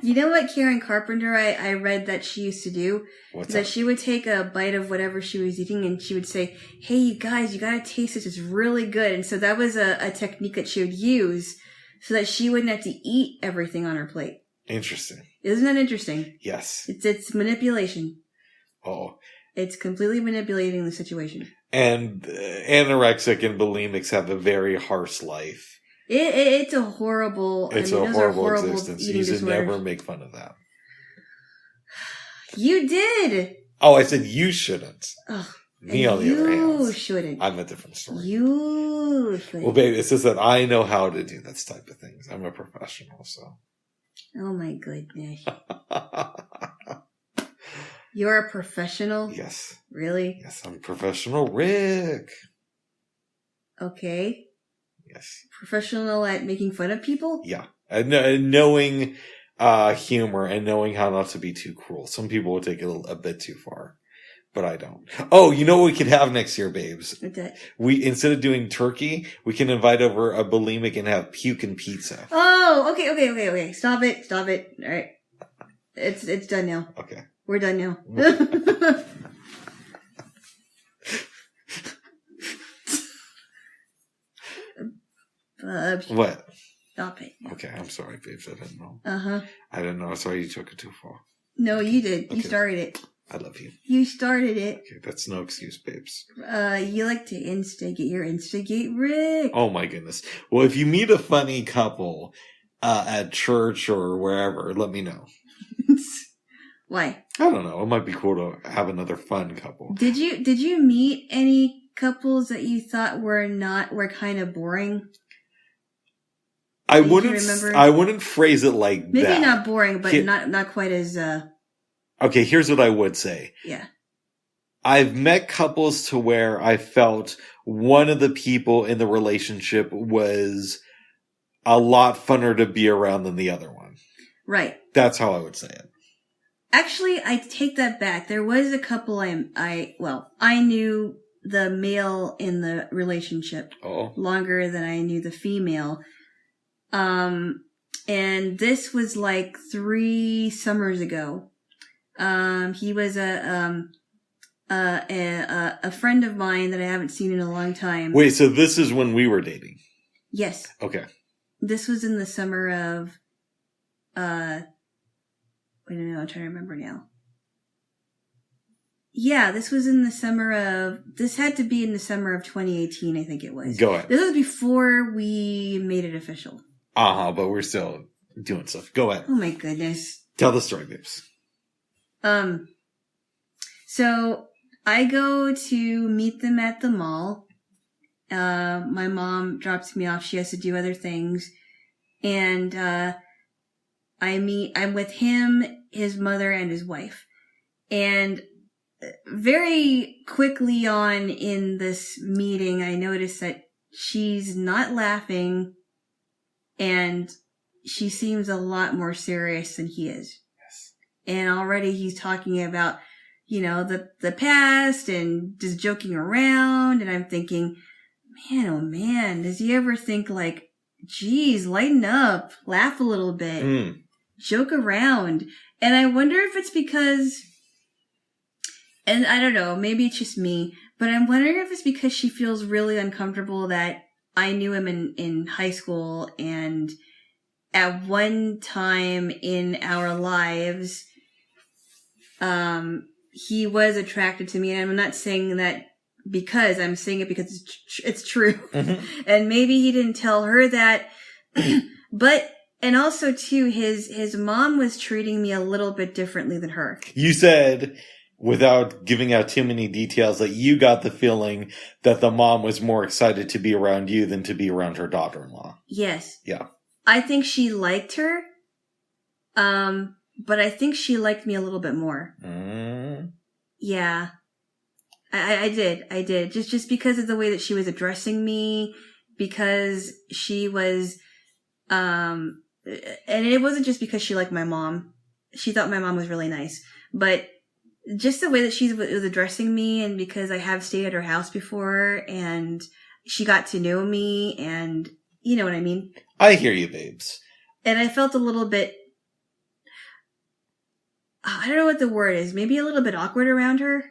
You know what Karen Carpenter I read that she used to do? What's that? That she would take a bite of whatever she was eating and she would say, hey, you guys, you gotta taste this. It's really good. And so that was a technique that she would use so that she wouldn't have to eat everything on her plate. Interesting. Isn't that interesting? Yes. It's manipulation. Oh. It's completely manipulating the situation. And anorexic and bulimics have a very harsh life. It's a horrible. It's a horrible existence. You should never make fun of that. You did. Oh, I said you shouldn't. Ugh. Me on the other hand. You shouldn't. I'm a different story. You shouldn't. Well, baby, it's just that I know how to do that type of things. I'm a professional, so. Oh my goodness. You're a professional? Yes. Really? Yes, I'm professional Rick. Okay. Yes. Professional at making fun of people? Yeah. And knowing humor and knowing how not to be too cruel. Some people will take it a bit too far, but I don't. Oh, you know what we could have next year, babes? What's that? We, instead of doing turkey, we can invite over a bulimic and have puke and pizza. Oh, okay. Stop it. All right. It's done now. Okay. We're done now. What? Stop it. Okay, I'm sorry, babes. I didn't know. Uh-huh. I didn't know. Sorry you took it too far. No, you did. Okay. You started it. I love you. You started it. Okay, that's no excuse, babes. You like to instigate. You're instigate Rick. Oh my goodness. Well, if you meet a funny couple at church or wherever, let me know. Why? I don't know. It might be cool to have another fun couple. Did you meet any couples that you thought were kind of boring? I wouldn't phrase it like Maybe that. Maybe not boring, but not quite as Okay, here's what I would say. Yeah. I've met couples to where I felt one of the people in the relationship was a lot funner to be around than the other one. Right. That's how I would say it. Actually, I take that back. There was a couple I knew the male in the relationship longer than I knew the female. And this was like 3 summers ago. He was a friend of mine that I haven't seen in a long time. Wait, so this is when we were dating? Yes. Okay. This was in the summer of, I don't know, I'm trying to remember now. Yeah, this was in the summer of... This had to be in the summer of 2018, I think it was. Go ahead. This was before we made it official. But we're still doing stuff. Go ahead. Oh my goodness. Tell the story, babes. So I go to meet them at the mall. My mom drops me off. She has to do other things. And, I'm with him, his mother, and his wife. And very quickly on in this meeting, I noticed that she's not laughing and she seems a lot more serious than he is. Yes. And already he's talking about, the past and just joking around. And I'm thinking, man, oh man, does he ever think like, geez, lighten up, laugh a little bit, joke around. And I wonder if it's because, and I don't know, maybe it's just me, but I'm wondering if it's because she feels really uncomfortable that I knew him in high school, and at one time in our lives, he was attracted to me. And I'm not saying that because, I'm saying it because it's true. Mm-hmm. And maybe he didn't tell her that, but, and also too, his mom was treating me a little bit differently than her. You said, without giving out too many details, that you got the feeling that the mom was more excited to be around you than to be around her daughter-in-law. Yes. Yeah. I think she liked her. But I think she liked me a little bit more. Yeah. I did. Just because of the way that she was addressing me, because she was, and it wasn't just because she liked my mom. She thought my mom was really nice, but just the way that she was addressing me, and because I have stayed at her house before and she got to know me, and you know what I mean? I hear you, babes. And I felt a little bit, I don't know what the word is, maybe a little bit awkward around her.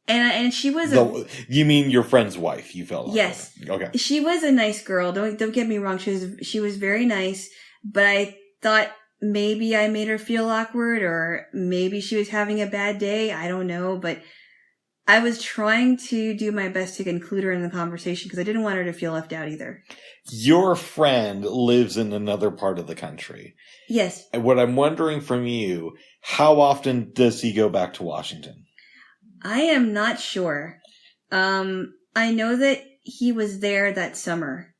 And she was you mean your friend's wife? You felt like yes. That. Okay. She was a nice girl. Don't get me wrong. She was very nice, but I thought maybe I made her feel awkward, or maybe she was having a bad day. I don't know, but I was trying to do my best to include her in the conversation because I didn't want her to feel left out either. Your friend lives in another part of the country. Yes. And what I'm wondering from you, how often does he go back to Washington? I am not sure. I know that he was there that summer.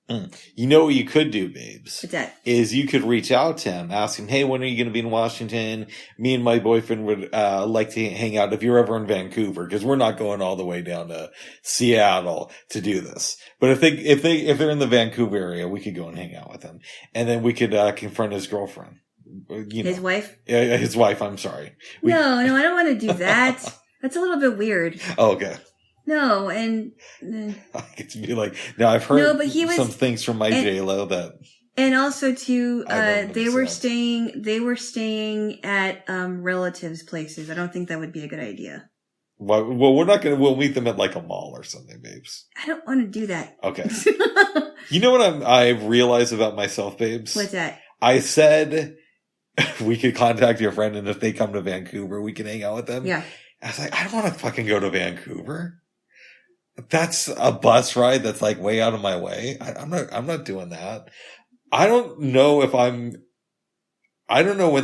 You know what you could do, babes? What's that? Is you could reach out to him, ask him, hey, when are you going to be in Washington? Me and my boyfriend would like to hang out if you're ever in Vancouver, because we're not going all the way down to Seattle to do this. But if they're in the Vancouver area, we could go and hang out with him, and then we could confront his girlfriend. His wife? His wife. I'm sorry. No, I don't want to do that. That's a little bit weird. Oh, okay. No, and I get to be like, now I've heard some things from my Jaylo that, and also too, they were staying at relatives' places. I don't think that would be a good idea. Well, we'll meet them at like a mall or something, babes. I don't want to do that. Okay. You know what I've realized about myself, babes? What's that? I said we could contact your friend, and if they come to Vancouver, we can hang out with them. Yeah. I was like, I don't want to fucking go to Vancouver. That's a bus ride that's like way out of my way. I'm not doing that. I don't know when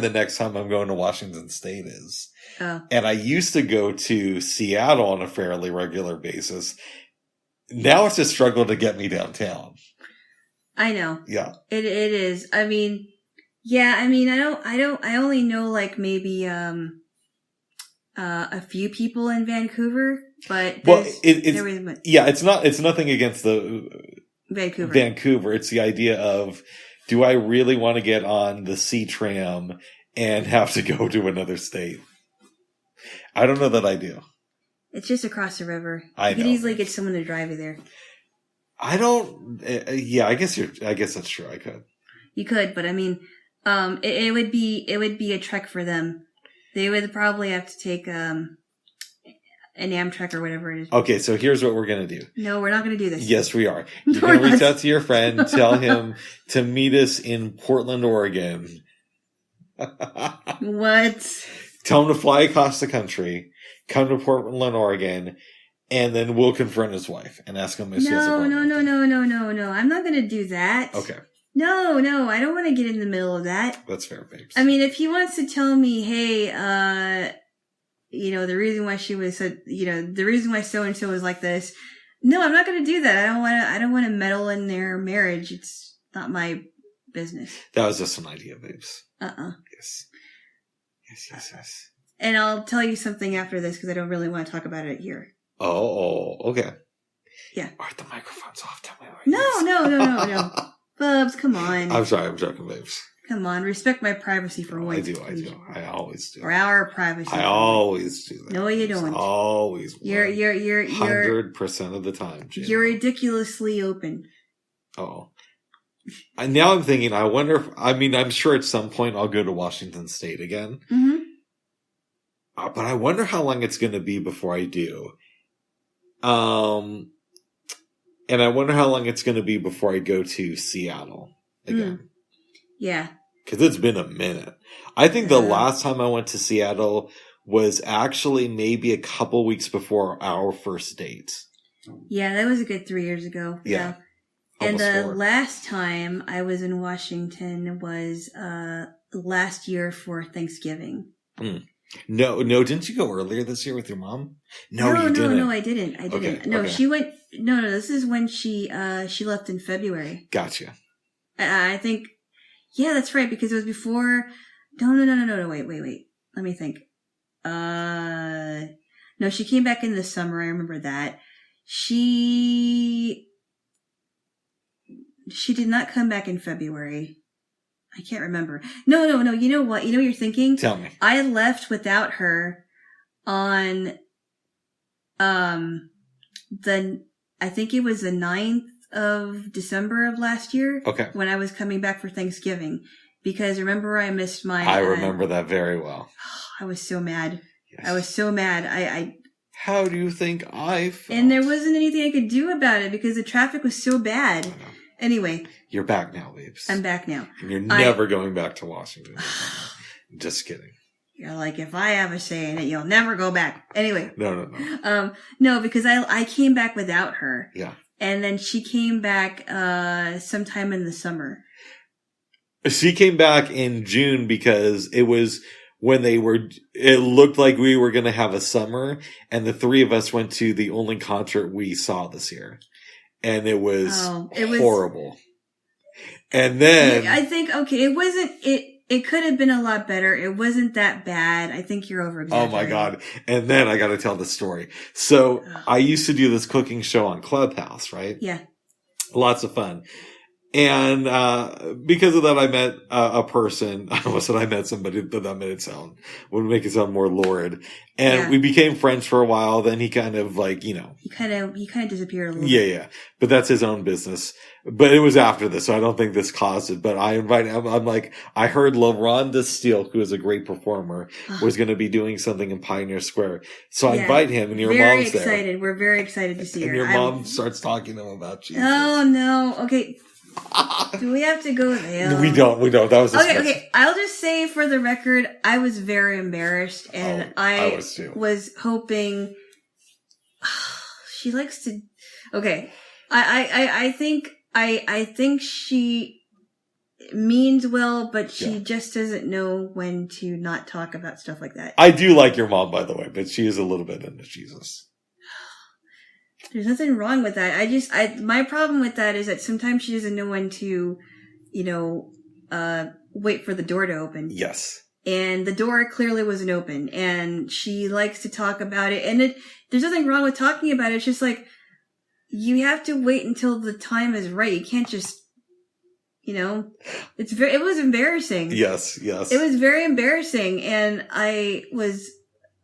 the next time I'm going to Washington State is. Oh. And I used to go to Seattle on a fairly regular basis. Now it's a struggle to get me downtown. I know. Yeah. It is. I mean, yeah, I only know like maybe, a few people in Vancouver, but it's nothing against the Vancouver. It's the idea of, do I really want to get on the C tram and have to go to another state? I don't know that I do. It's just across the river. You could easily get someone to drive you there. I don't. Yeah, I guess that's true. I could. You could, but I mean, it would be a trek for them. They would probably have to take an Amtrak or whatever it is. Okay, so here's what we're going to do. No, we're not going to do this. Yes, we are. You're going to reach out to your friend, tell him to meet us in Portland, Oregon. What? Tell him to fly across the country. come to Portland, Oregon, and then we'll confront his wife and ask him if she has a problem. No. I'm not going to do that. Okay. No, I don't want to get in the middle of that. That's fair, babes. I mean, if he wants to tell me, hey, the reason why she was, the reason why so-and-so was like this, no, I'm not going to do that. I don't want to meddle in their marriage. It's not my business. That was just an idea, babes. Yes. And I'll tell you something after this because I don't really want to talk about it here. Oh, okay. Yeah. Are the microphones off? Tell me what No. Bubs, come on. I'm sorry, I'm joking, babes. Come on, respect my privacy for once. I do. I always do. Or our privacy. I always do that. No, you don't. Always. You're 100% of the time, Jaylo. You're ridiculously open. Oh. Now I'm thinking, I'm sure at some point I'll go to Washington State again. Mm-hmm. But I wonder how long it's going to be before I do. And I wonder how long it's going to be before I go to Seattle again. Yeah. Because it's been a minute. I think the last time I went to Seattle was actually maybe a couple weeks before our first date. Yeah, that was a good 3 years ago. Yeah. And the 4. last time I was in Washington was last year for Thanksgiving. No, didn't you go earlier this year with your mom? No, you didn't. No, I didn't. Okay, No, she went. No, this is when she left in February. Gotcha. I think. Yeah, that's right, because it was before. No. Wait. Let me think. No, she came back in the summer. I remember that. She did not come back in February. I can't remember. No. You know what? You know what you're thinking? Tell me. I left without her on, I think it was the 9th of December of last year. Okay. When I was coming back for Thanksgiving. Because remember I missed my... I remember that very well. I was so mad. Yes. I was so mad. How do you think I felt? And there wasn't anything I could do about it because the traffic was so bad. Anyway. You're back now, babes. I'm back now. And you're never going back to Washington. Just kidding. You're like, if I have a say in it, you'll never go back. Anyway. No. No, because I came back without her. Yeah. And then she came back sometime in the summer. She came back in June because it was when it looked like we were going to have a summer, and the three of us went to the only concert we saw this year. And it was horrible. And then... I think, okay, it wasn't... It could have been a lot better. It wasn't that bad. I think you're over-exaggerating. Oh my God. And then I got to tell the story. So I used to do this cooking show on Clubhouse, right? Yeah. Lots of fun. And because of that, I met a person. I almost said I met somebody, but that would make it sound more lurid. And we became friends for a while. Then he kind of He kind of disappeared a little bit. Yeah. But that's his own business. But it was after this, so I don't think this caused it. But I invite him. I'm like, I heard LaRonda Steele, who is a great performer, was going to be doing something in Pioneer Square. So I invite him, and your mom's there. Very excited. We're very excited to see her. And your mom starts talking to him about Jesus. Oh, no. Okay. Do we have to go there? We don't. That was okay. I'll just say for the record, I was very embarrassed, and I was too. Was hoping she likes to. Okay, I think she means well, but she just doesn't know when to not talk about stuff like that. I do like your mom, by the way, but she is a little bit into Jesus. There's nothing wrong with that. My problem with that is that sometimes she doesn't know when to, wait for the door to open. Yes. And the door clearly wasn't open, and she likes to talk about it. And there's nothing wrong with talking about it. It's just like, you have to wait until the time is right. You can't just, it was embarrassing. Yes. It was very embarrassing, and I was,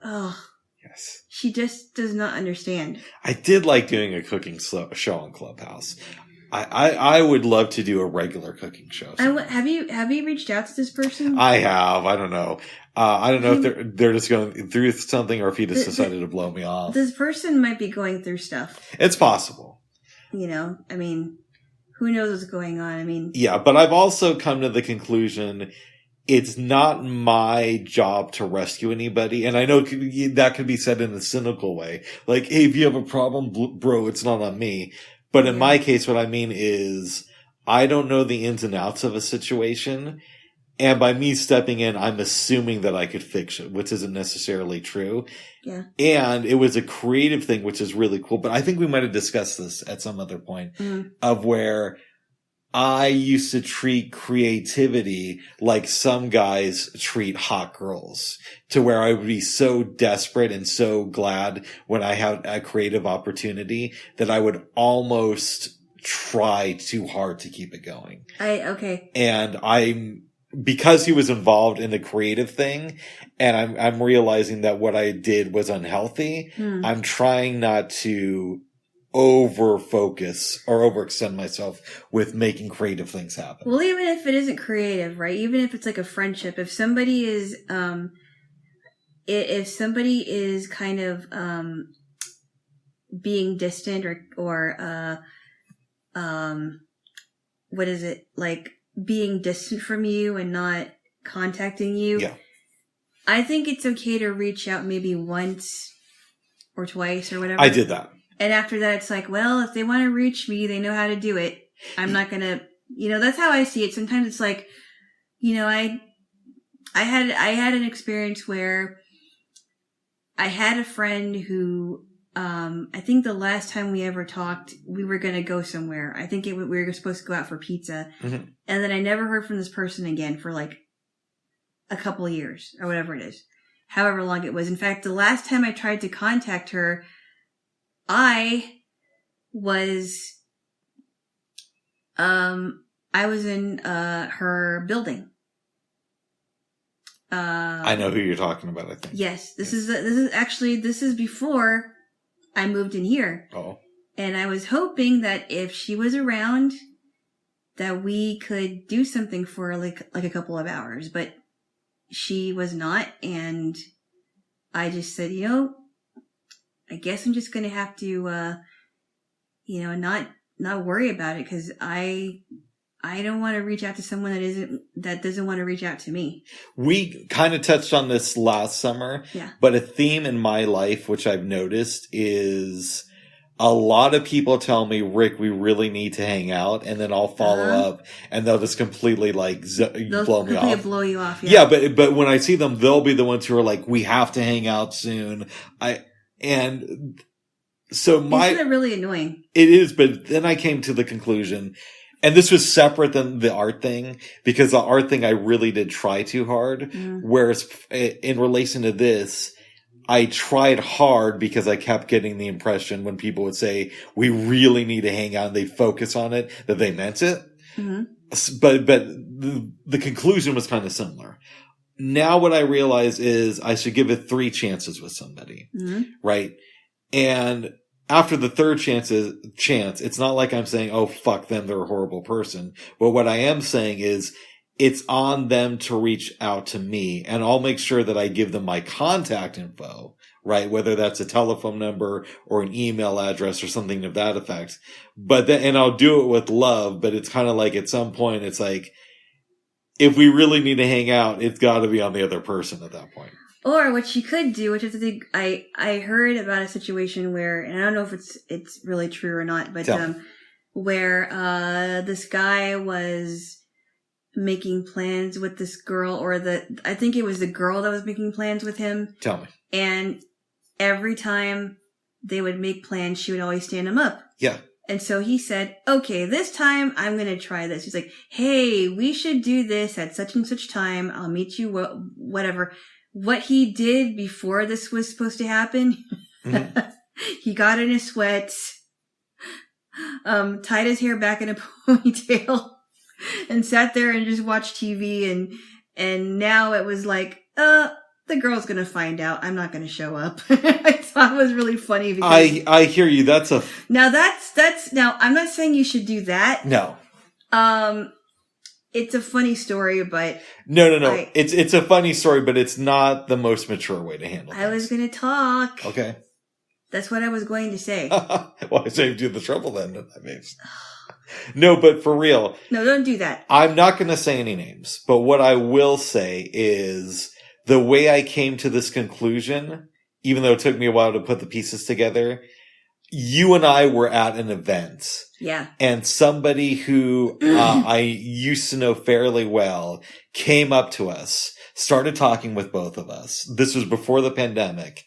Yes. She just does not understand. I did like doing a cooking show on Clubhouse. I would love to do a regular cooking show. Have you reached out to this person? I have. I don't know. I don't know if they're just going through something or if he just decided to blow me off. This person might be going through stuff. It's possible. Who knows what's going on? Yeah, but I've also come to the conclusion it's not my job to rescue anybody. And I know that could be said in a cynical way. Like, hey, if you have a problem, bro, it's not on me. But in my case, what I mean is I don't know the ins and outs of a situation. And by me stepping in, I'm assuming that I could fix it, which isn't necessarily true. Yeah. And it was a creative thing, which is really cool. But I think we might have discussed this at some other point of where I used to treat creativity like some guys treat hot girls, to where I would be so desperate and so glad when I had a creative opportunity that I would almost try too hard to keep it going. Okay. And because he was involved in the creative thing, and I'm realizing that what I did was unhealthy, I'm trying not to over focus or overextend myself with making creative things happen. Well, even if it isn't creative, right? Even if it's like a friendship, if somebody is kind of being distant or what is it, like being distant from you and not contacting you, I think it's okay to reach out maybe once or twice or whatever. I did that. And after that, it's like, well, if they want to reach me, they know how to do it. I'm not going to, that's how I see it. Sometimes it's like, I had an experience where I had a friend who, I think the last time we ever talked, we were going to go somewhere. I think we were supposed to go out for pizza. And then I never heard from this person again for like a couple of years or whatever it is, however long it was. In fact, the last time I tried to contact her, I was in her building. I know who you're talking about, I think. Yes. This is before I moved in here. Oh. And I was hoping that if she was around, that we could do something for like a couple of hours, but she was not, and I just said, I guess I'm just going to have to, not worry about it, because I don't want to reach out to someone that doesn't want to reach out to me. We kind of touched on this last summer, but a theme in my life, which I've noticed, is a lot of people tell me, Rick, we really need to hang out, and then I'll follow up, and they'll just completely blow me off. Blow you off. Yeah, but when I see them, they'll be the ones who are like, we have to hang out soon. And so isn't it really annoying? It is, but then I came to the conclusion, and this was separate than the art thing, because the art thing I really did try too hard. Whereas in relation to this, I tried hard because I kept getting the impression when people would say, we really need to hang out, and they'd focus on it, that they meant it. But the conclusion was kind of similar. Now what I realize is I should give it 3 chances with somebody. Right? And after the third chance, it's not like I'm saying, oh, fuck them, they're a horrible person. But what I am saying is it's on them to reach out to me, and I'll make sure that I give them my contact info, right? Whether that's a telephone number or an email address or something of that effect. And I'll do it with love, but it's kind of like at some point, it's like, if we really need to hang out, it's got to be on the other person at that point. Or what you could do, which is the thing, I heard about a situation where, and I don't know if it's really true or not, but where this guy was making plans with this girl, or I think it was the girl that was making plans with him. Tell me. And every time they would make plans, she would always stand him up. Yeah. And so he said, okay, this time I'm going to try this. He's like, hey, we should do this at such and such time. I'll meet you, whatever. What he did before this was supposed to happen, he got in his sweats, tied his hair back in a ponytail, and sat there and just watched TV. And now it was like, the girl's going to find out. I'm not going to show up. I thought it was really funny. Because I hear you. Now now I'm not saying you should do that. No. It's a funny story, but no. It's a funny story, but it's not the most mature way to handle it. I was going to talk. Okay. That's what I was going to say. Well, I saved you the trouble then. That means. No, but for real. No, don't do that. I'm not going to say any names, but what I will say is the way I came to this conclusion, even though it took me a while to put the pieces together, you and I were at an event. Yeah. And somebody who I used to know fairly well came up to us, started talking with both of us. This was before the pandemic.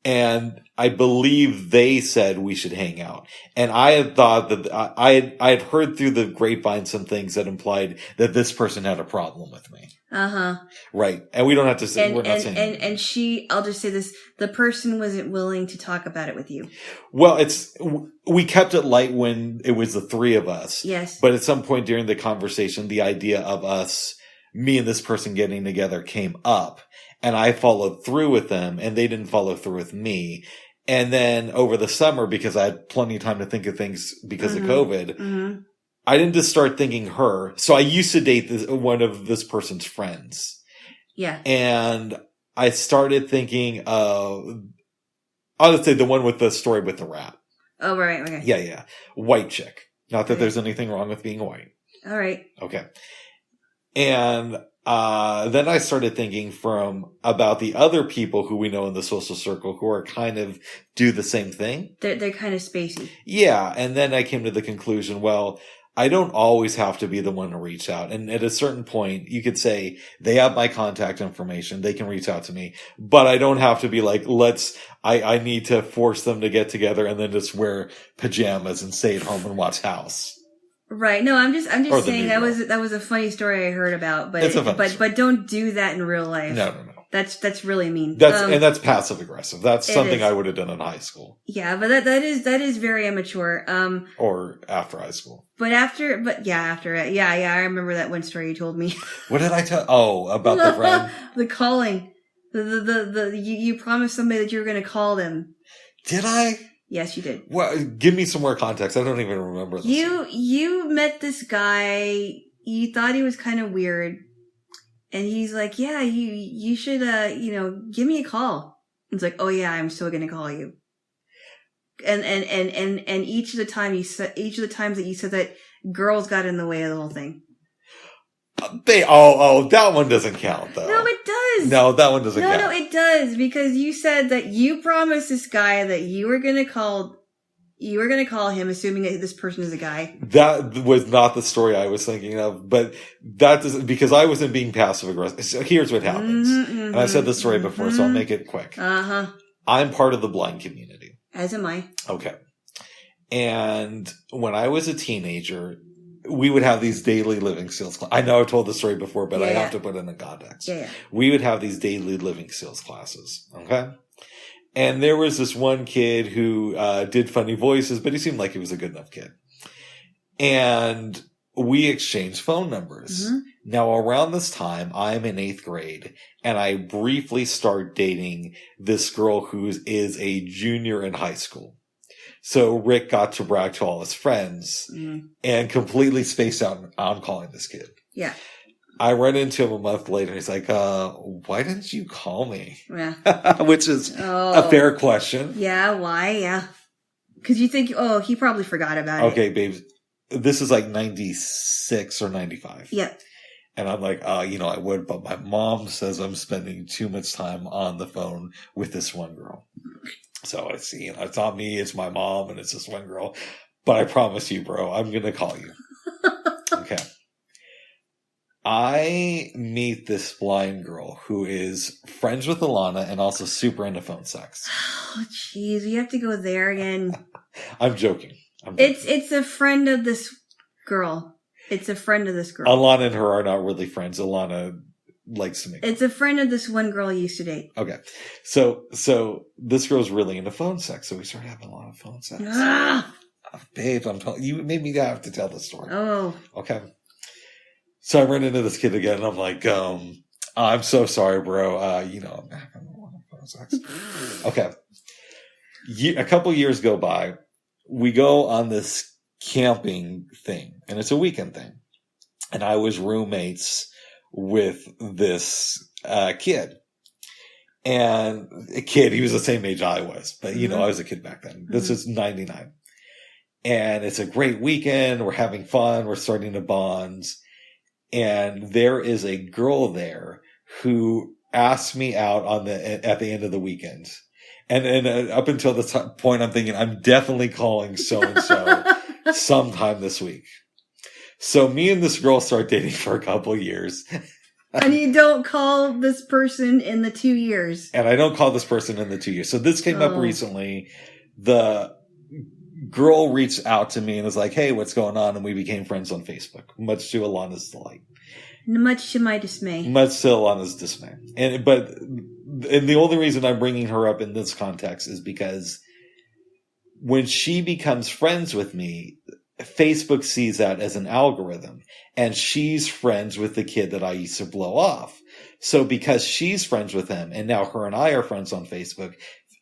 And I believe they said we should hang out. And I had thought that I had heard through the grapevine some things that implied that this person had a problem with me. Uh-huh. Right. And we don't have to say, we're not saying and she, I'll just say this, the person wasn't willing to talk about it with you. Well, we kept it light when it was the three of us. Yes. But at some point during the conversation, the idea of me and this person getting together came up. And I followed through with them, and they didn't follow through with me. And then over the summer, because I had plenty of time to think of things because of COVID, I didn't just start thinking her. So I used to date one of this person's friends. Yeah. And I started thinking of, I'll just say the one with the story with the rat. Oh, right. Okay. Yeah. White chick. Not that there's anything wrong with being white. All right. Okay. And then I started thinking about the other people who we know in the social circle who are kind of do the same thing. They're kind of spacey. Yeah. And then I came to the conclusion, well, I don't always have to be the one to reach out. And at a certain point, you could say they have my contact information. They can reach out to me, but I don't have to be like, I need to force them to get together and then just wear pajamas and stay at home and watch House. Right. No, I'm just saying that was a funny story I heard about, but but don't do that in real life. No. That's really mean. And that's passive aggressive. That's something is. I would have done in high school. Yeah, but that is very immature. Or after high school. After it. Yeah, I remember that one story you told me. What did I tell? Oh, about the friend. The calling. You promised somebody that you were going to call them. Did I? Yes, you did. Well, give me some more context. I don't even remember this. You met this guy. You thought he was kind of weird. And he's like, yeah, you should, give me a call. It's like, oh yeah, I'm still going to call you. And each of the times that you said that, girls got in the way of the whole thing. That one doesn't count though. No, it does. No, that one doesn't count. No, it does, because you said that you promised this guy that you were going to call him, assuming that this person is a guy. That was not the story I was thinking of, but that doesn't, because I wasn't being passive aggressive. So here's what happens. And I've said this story before, so I'll make it quick. I'm part of the blind community. As am I. Okay. And when I was a teenager, we would have these daily living skills. I know I've told the story before, but I have to put it in context. Yeah. We would have these daily living skills classes. Okay. And there was this one kid who did funny voices, but he seemed like he was a good enough kid. And we exchanged phone numbers. Now, around this time, I'm in 8th grade, and I briefly start dating this girl who is a junior in high school. So Rick got to brag to all his friends and completely spaced out on calling this kid. Yeah. I run into him a month later. He's like, why didn't you call me? Yeah. Which is a fair question. Yeah, why? Yeah. Because you think, he probably forgot about it. Okay, babe. This is like 96 or 95. Yeah. And I'm like, I would, but my mom says I'm spending too much time on the phone with this one girl. So it's not me, it's my mom, and it's this one girl. But I promise you, bro, I'm going to call you. Okay. I meet this blind girl who is friends with Alana and also super into phone sex. Oh, jeez. You have to go there again. I'm joking. It's a friend of this girl. It's a friend of this girl. Alana and her are not really friends. Alana likes to make It's a friend of this one girl I used to date. Okay. So this girl's really into phone sex, so we started having a lot of phone sex. Babe, you made me have to tell the story. Oh. Okay. So I run into this kid again, and I'm like, I'm so sorry, bro. I'm having a lot of phone sex. Okay. A couple years go by. We go on this camping thing, and it's a weekend thing. And I was roommates with this kid. And a kid, he was the same age I was, but Mm-hmm. I was a kid back then. This is 99. And it's a great weekend. We're having fun. We're starting to bond. And there is a girl there who asked me out at the end of the weekend. And up until this point, I'm thinking, I'm definitely calling so-and-so sometime this week. So me and this girl start dating for a couple of years. And you don't call this person in the 2 years. And I don't call this person in the 2 years. So this came up recently. The girl reached out to me and was like, hey, what's going on? And we became friends on Facebook, much to Alana's delight. Much to my dismay. Much to Alana's dismay. And the only reason I'm bringing her up in this context is because when she becomes friends with me, Facebook sees that as an algorithm, and she's friends with the kid that I used to blow off. So because she's friends with him, and now her and I are friends on Facebook,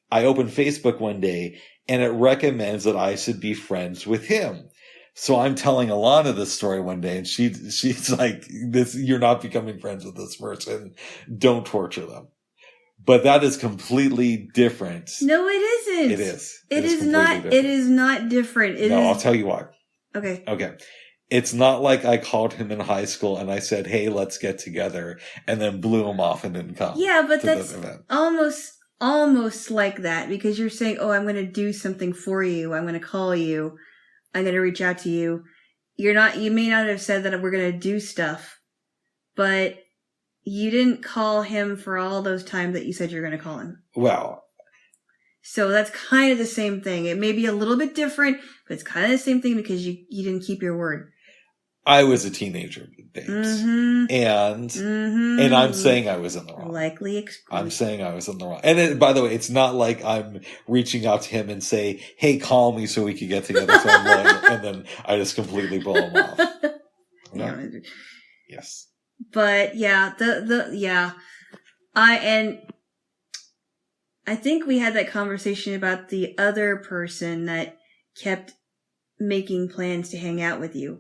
I open Facebook one day and it recommends that I should be friends with him. So I'm telling Alana this story one day, and she's like, "This, you're not becoming friends with this person. Don't torture them." But that is completely different. No, it isn't. It is. It is not. Different. It is not different. I'll tell you why. Okay. It's not like I called him in high school and I said, hey, let's get together, and then blew him off and didn't come. Yeah, but that's almost like that, because you're saying, oh, I'm going to do something for you. I'm going to call you. I'm going to reach out to you. You may not have said that we're going to do stuff, but you didn't call him for all those times that you said you're going to call him. Well, so that's kind of the same thing. It may be a little bit different, but it's kind of the same thing because you didn't keep your word. I was a teenager, babes. Mm-hmm. And I'm saying I was in the wrong. Likely exclusive. I'm saying I was in the wrong. And by the way, it's not like I'm reaching out to him and say, hey, call me so we could get together. So I'm like, and then I just completely blow him off. No? Yeah. Yes. But yeah, I think we had that conversation about the other person that kept making plans to hang out with you.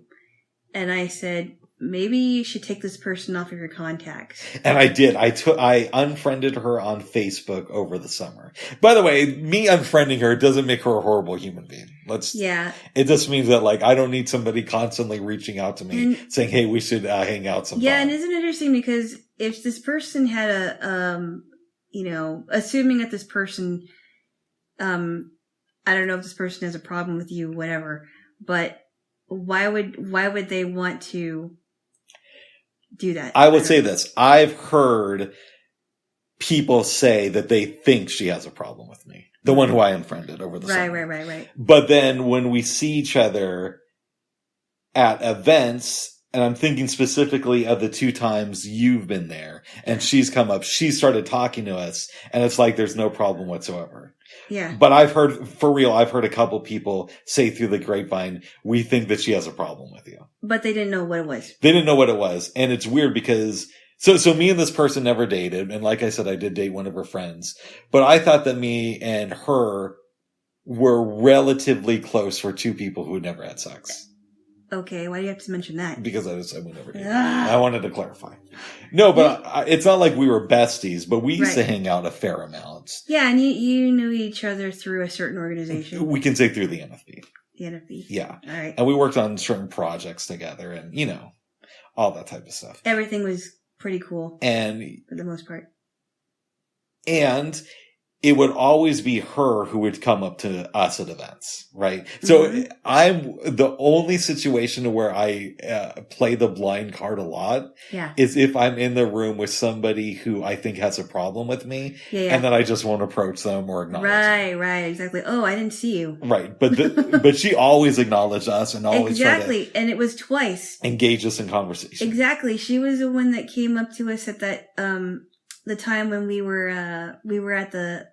And I said, maybe you should take this person off of your contacts. And I did. I unfriended her on Facebook over the summer. By the way, me unfriending her doesn't make her a horrible human being. It just means that, like, I don't need somebody constantly reaching out to me saying, hey, we should hang out sometime. Yeah, and isn't it interesting, because if this person had assuming that this person, I don't know if this person has a problem with you, whatever, but why would they want to do that? I would say this. I've heard people say that they think she has a problem with me. The one who I unfriended over the summer. Right. But then when we see each other at events, and I'm thinking specifically of the 2 times you've been there, and she's come up, she started talking to us, and it's like there's no problem whatsoever. Yeah. But I've heard a couple people say through the grapevine, we think that she has a problem with you. But they didn't know what it was. They didn't know what it was. And it's weird because, so me and this person never dated. And like I said, I did date one of her friends. But I thought that me and her were relatively close for 2 people who had never had sex. Okay, why do you have to mention that? Because I said we never did. I wanted to clarify. No, but it's not like we were besties, but we used to hang out a fair amount. Yeah, and you knew each other through a certain organization. We can say through the NFB. The NFB. Yeah. All right. And we worked on certain projects together and, all that type of stuff. Everything was pretty cool. And for the most part. And it would always be her who would come up to us at events, right? So I'm the only situation where I play the blind card a lot is if I'm in the room with somebody who I think has a problem with me, and then I just won't approach them or acknowledge them. Right, exactly. Oh, I didn't see you. Right, but she always acknowledged us and always tried to and it was twice. Engage us in conversation. Exactly. She was the one that came up to us at that the time when we were at the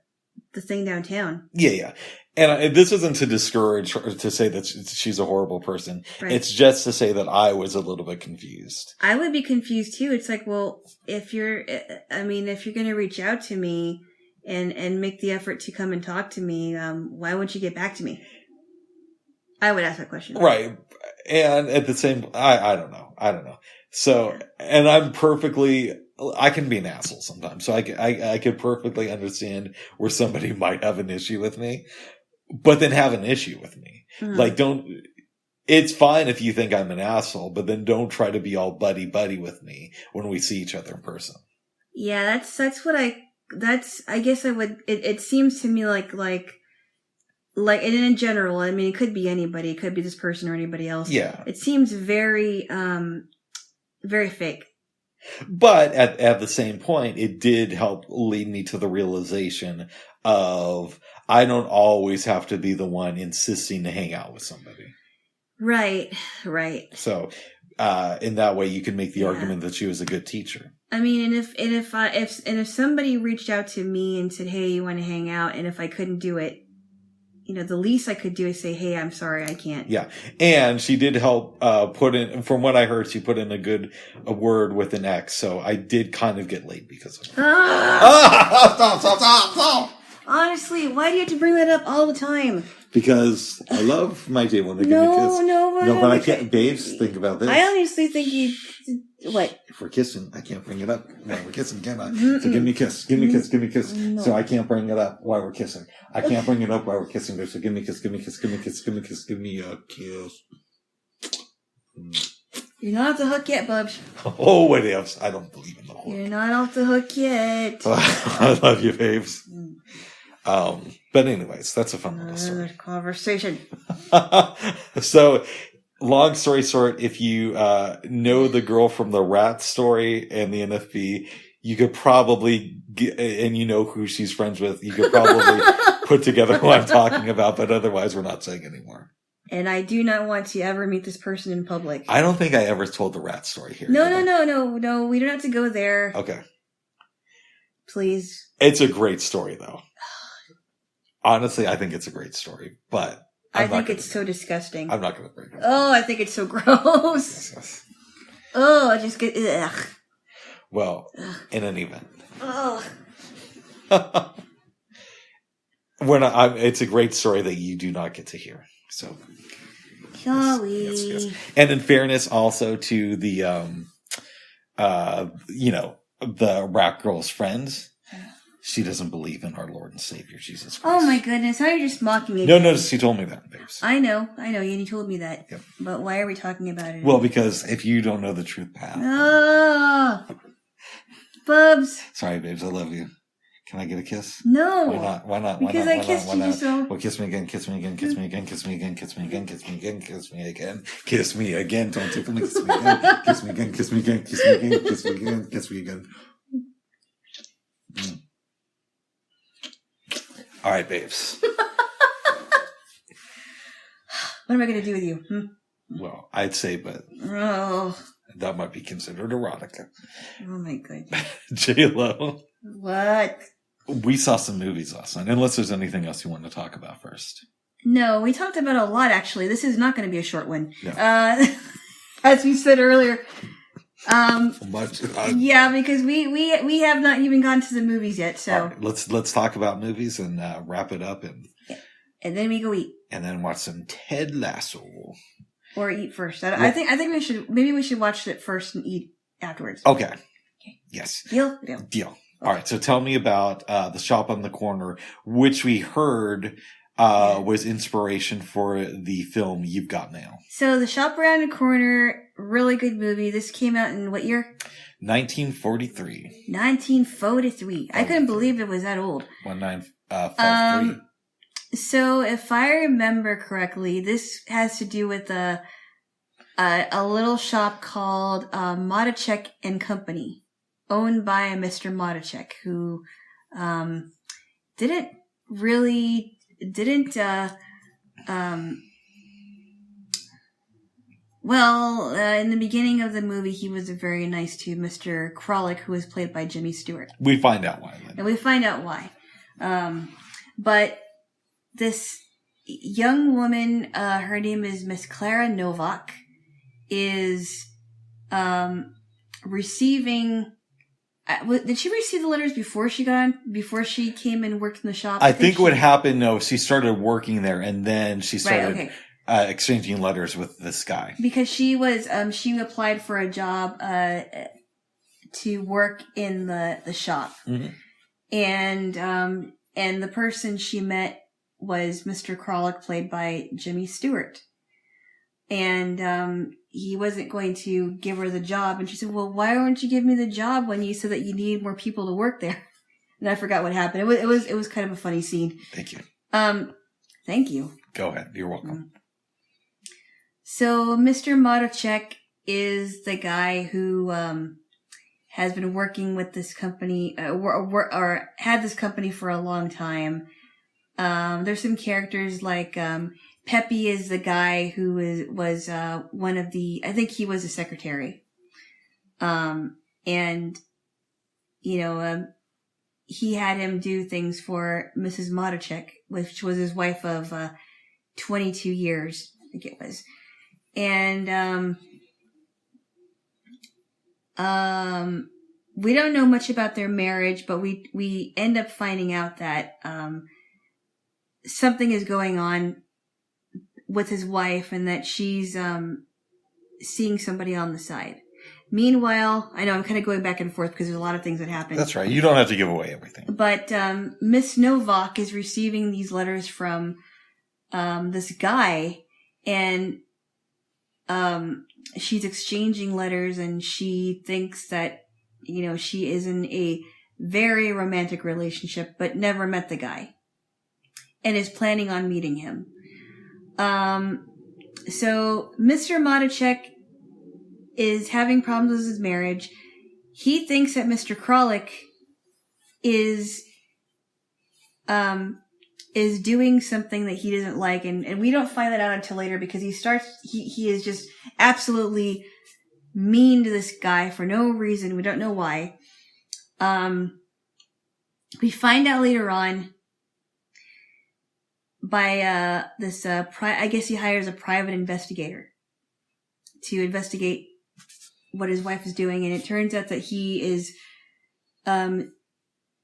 thing downtown. Yeah. And this isn't to discourage her, to say that she's a horrible person. Right. It's just to say that I was a little bit confused. I would be confused too. It's like, well, if you're going to reach out to me and make the effort to come and talk to me, why wouldn't you get back to me? I would ask that question. Right. And at the same, I don't know. So, and I'm perfectly I can be an asshole sometimes. So I could perfectly understand where somebody might have an issue with me, but then have an issue with me. Like, it's fine if you think I'm an asshole, but then don't try to be all buddy with me when we see each other in person. Yeah, I guess I would, it seems to me like, and in general, I mean, it could be anybody, it could be this person or anybody else. Yeah. It seems very, very fake. But at the same point, it did help lead me to the realization of I don't always have to be the one insisting to hang out with somebody. Right. So, in that way, you can make the argument that she was a good teacher. I mean, and if somebody reached out to me and said, "Hey, you want to hang out?" and if I couldn't do it, the least I could do is say, "Hey, I'm sorry, I can't." Yeah, and she did help put in. From what I heard, she put in a word with an X. So I did kind of get laid because of it. Stop. Honestly, why do you have to bring that up all the time? Because I love my Jaylo to give me a kiss. No, but I can't. Babes, think about this. I honestly think what? If we're kissing, I can't bring it up. No, we're kissing, can't I? So give me a kiss. Give me a kiss. No. So I can't bring it up while we're kissing. I can't bring it up while we're kissing. So give me a kiss. Give me a kiss. Give me a kiss. You're not off the hook yet, Bubs. Oh, what else? I don't believe in the hook. You're not off the hook yet. I love you, babes. But anyways, that's a fun little story. Conversation. So, long story short, if you know the girl from the rat story and the NFB, you could probably and you know who she's friends with, you could probably put together who I'm talking about, but otherwise we're not saying anymore. And I do not want to ever meet this person in public. I don't think I ever told the rat story here. No. We don't have to go there. Okay. Please. It's a great story, though. Honestly, I think it's a great story, but I think it's so disgusting. I'm not going to bring it up. Oh, I think it's so gross. Yes. Oh, I just get ugh. Well, in any event. Ugh. It's a great story that you do not get to hear. So, yes. And in fairness, also to the, the rat girl's friends, she doesn't believe in our Lord and Savior Jesus Christ. Oh my goodness! How are you just mocking me? No, she told me that, babes. I know, and you told me that. Yep. But why are we talking about it? Well, because if you don't know the truth path. Oh, Bubs. Sorry, babes, I love you. Can I get a kiss? No. Why not? Because I kissed you so. Well, kiss me again. Kiss me again. Don't take me. Kiss me again. All right, babes. What am I going to do with you? Well, I'd say, but that might be considered erotica. Oh my goodness. Jaylo. What? We saw some movies last night, unless there's anything else you want to talk about first. No, we talked about a lot, actually. This is not going to be a short one. No. As we said earlier. Yeah, because we have not even gone to the movies yet, so. All right, let's talk about movies and wrap it up and then we go eat. And then watch some Ted Lasso. Or eat first. I think we should watch it first and eat afterwards. Okay. Yes. Deal. All right, so tell me about The Shop on the Corner, which we heard was inspiration for the film You've Got Mail. So The Shop Around the Corner, really good movie. This came out in what year? 1943. 1943. I couldn't believe it was that old. 1953. So if I remember correctly, this has to do with a little shop called Modachek and Company, owned by a Mr. Modachek, who didn't in the beginning of the movie, he was very nice to Mr. Kralik, who was played by Jimmy Stewart. We find out why. And we find out why. But this young woman, her name is Miss Clara Novak, is receiving... did she receive the letters before she came and worked in the shop? I think what happened, she started working there and then she started exchanging letters with this guy. Because she applied for a job to work in the shop. Mm-hmm. And the person she met was Mr. Kralik, played by Jimmy Stewart. And he wasn't going to give her the job. And she said, well, why won't you give me the job when you said that you need more people to work there? And I forgot what happened. It was kind of a funny scene. Thank you. Thank you. Go ahead. You're welcome. So Mr. Matochek is the guy who has been working with this company, or had this company for a long time. There's some characters like Peppy is the guy who was one of the, I think he was a secretary. And, you know, he had him do things for Mrs. Matochek, which was his wife of 22 years, I think it was. And we don't know much about their marriage, but we end up finding out that something is going on with his wife, and that she's seeing somebody on the side. Meanwhile, I know I'm kind of going back and forth because there's a lot of things that happen. That's right. You don't have to give away everything. But Miss Novak is receiving these letters from this guy, and she's exchanging letters, and she thinks that, you know, she is in a very romantic relationship, but never met the guy, and is planning on meeting him. So Mr. Matochek is having problems with his marriage. He thinks that Mr. Kralik is doing something that he doesn't like, and we don't find that out until later, because he is just absolutely mean to this guy for no reason. We don't know why. We find out later on by I guess he hires a private investigator to investigate what his wife is doing, and it turns out that he is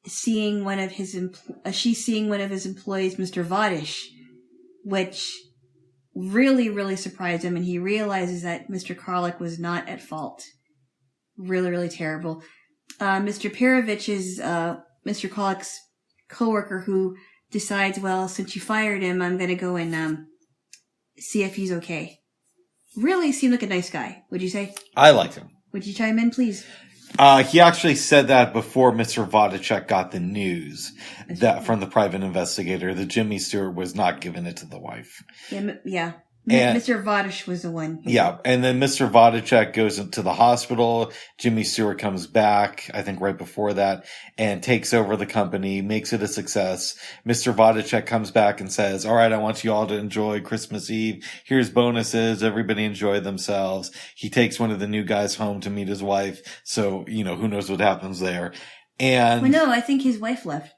seeing one of his she's seeing one of his employees, Mr. Vodish, which really, really surprised him, and he realizes that Mr. Kralik was not at fault. Really, really terrible. Mr. Pirovich is Mr. Kralik's coworker, who decides, well, since you fired him, I'm going to go and see if he's okay. Really seemed like a nice guy, would you say? I liked him. Would you chime in, please? He actually said that before Mr. Vodacek got the news that from the private investigator that Jimmy Stewart was not giving it to the wife. Yeah. And, Mr. Vodish was the one. Yeah. And then Mr. Vodacek goes into the hospital. Jimmy Stewart comes back, I think right before that, and takes over the company, makes it a success. Mr. Vodacek comes back and says, all right, I want you all to enjoy Christmas Eve. Here's bonuses. Everybody enjoy themselves. He takes one of the new guys home to meet his wife. So, you know, who knows what happens there. And well, no, I think his wife left.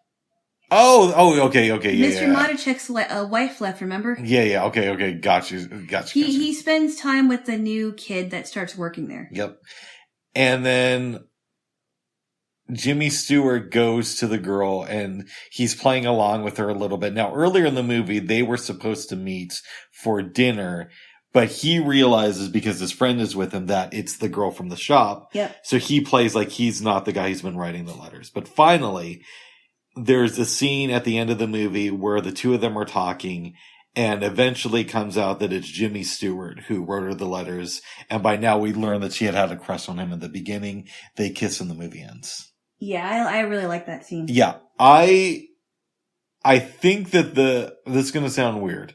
Oh, okay, yeah. Mr. Matochek's wife left, remember? Yeah, okay, got you. He spends time with the new kid that starts working there. Yep. And then Jimmy Stewart goes to the girl, and he's playing along with her a little bit. Now, earlier in the movie, they were supposed to meet for dinner, but he realizes, because his friend is with him, that it's the girl from the shop. Yep. So he plays like he's not the guy who's been writing the letters. But finally, there's a scene at the end of the movie where the two of them are talking, and eventually comes out that it's Jimmy Stewart who wrote her the letters. And by now we learn that she had a crush on him in the beginning. They kiss and the movie ends. Yeah, I really like that scene. Yeah. I think that this is going to sound weird.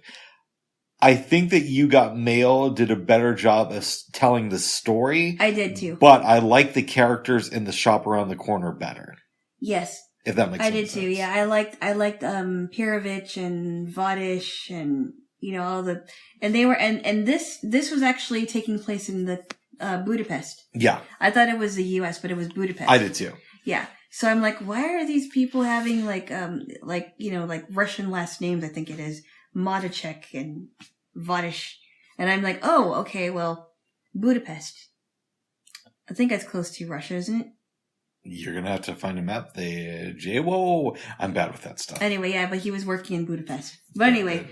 I think that You Got Mail did a better job of telling the story. I did too. But I like the characters in the shop around the corner better. Yes. If that makes sense. I did too, yeah. I liked Pirovich and Vodish and, you know, all the, and they were, and this was actually taking place in the, Budapest. Yeah. I thought it was the US, but it was Budapest. I did too. Yeah. So I'm like, why are these people having like Russian last names? I think it is Matochek and Vodish. And I'm like, oh, okay, well, Budapest. I think that's close to Russia, isn't it? You're going to have to find a map there. Jaylo. I'm bad with that stuff. Anyway, yeah, but he was working in Budapest. But anyway,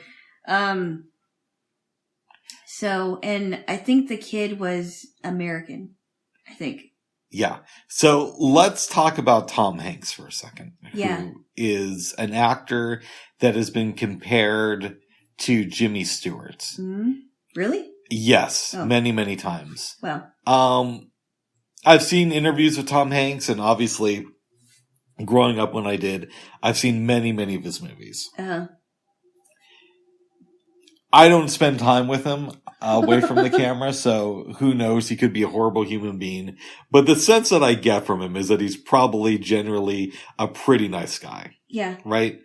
so, and I think the kid was American. I think. Yeah. So let's talk about Tom Hanks for a second. Yeah. Who is an actor that has been compared to Jimmy Stewart. Mm-hmm. Really? Yes. Oh. Many, many times. Well. I've seen interviews with Tom Hanks, and obviously growing up when I did, I've seen many, many of his movies. Uh-huh. I don't spend time with him away from the camera, so who knows? He could be a horrible human being. But the sense that I get from him is that he's probably generally a pretty nice guy. Yeah. Right?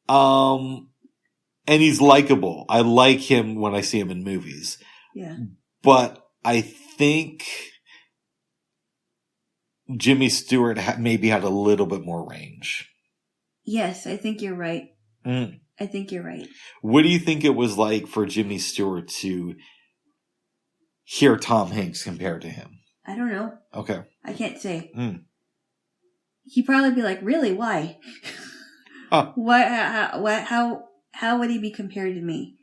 And he's likable. I like him when I see him in movies. Yeah. But I think Jimmy Stewart maybe had a little bit more range. Yes, I think you're right. Mm. I think you're right. What do you think it was like for Jimmy Stewart to hear Tom Hanks compared to him? I don't know. Okay. I can't say. Mm. He'd probably be like, really? Why? Huh. How would he be compared to me?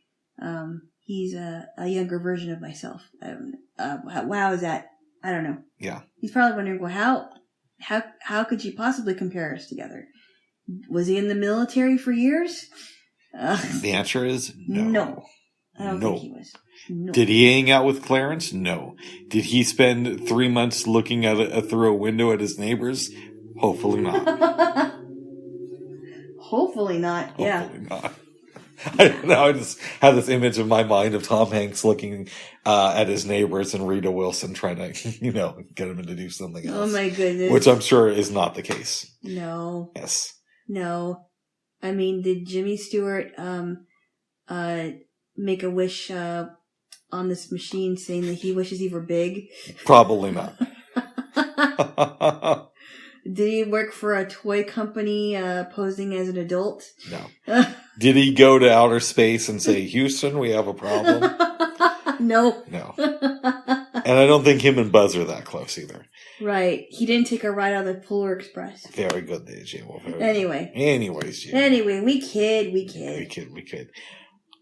He's a younger version of myself. How is that? I don't know. Yeah. He's probably wondering, well, how could you possibly compare us together? Was he in the military for years? The answer is no. No. I don't think he was. No. Did he hang out with Clarence? No. Did he spend 3 months looking at through a window at his neighbors? Hopefully not. Hopefully not. Yeah. Hopefully not. I don't know. I just have this image in my mind of Tom Hanks looking at his neighbors and Rita Wilson trying to, get him to do something else. Oh my goodness. Which I'm sure is not the case. No. Yes. No. I mean, did Jimmy Stewart make a wish on this machine saying that he wishes he were big? Probably not. Did he work for a toy company posing as an adult? No. Did he go to outer space and say, Houston, we have a problem? No. No. And I don't think him and Buzz are that close either. Right. He didn't take a ride on the Polar Express. Very good there, Jaylo. Anyway. Anyways, Jaylo. Anyway, we kid. We kid.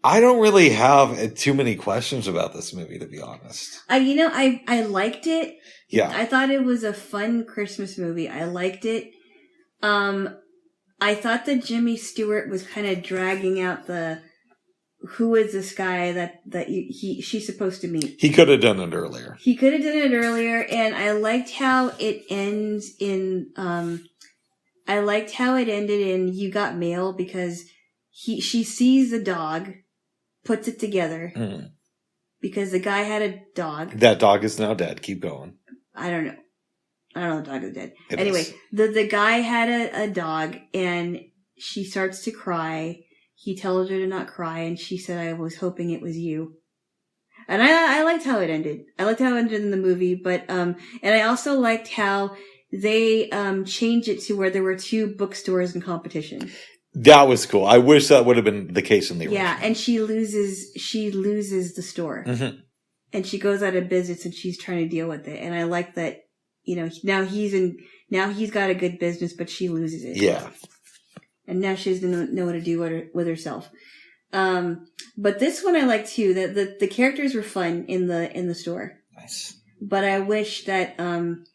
I don't really have too many questions about this movie, to be honest. I liked it. Yeah. I thought it was a fun Christmas movie. I liked it. I thought that Jimmy Stewart was kind of dragging out who is this guy that she's supposed to meet. He could have done it earlier. He could have done it earlier, and I liked how it ends in, I liked how it ended in You Got Mail, because she sees the dog, puts it together, because the guy had a dog. That dog is now dead. Keep going. I don't know. The dog is dead. It anyway, is. the guy had a dog, and she starts to cry. He tells her to not cry, and she said, I was hoping it was you. And I liked how it ended. I liked how it ended in the movie, but, and I also liked how they, changed it to where there were two bookstores in competition. That was cool. I wish that would have been the case in the original. Yeah, and she loses the store. Mm-hmm. And she goes out of business, and she's trying to deal with it. And I like that, now he's got a good business, but she loses it. Yeah. And now she doesn't know what to do with herself. But this one I like too. The characters were fun in the store. Nice. But I wish that the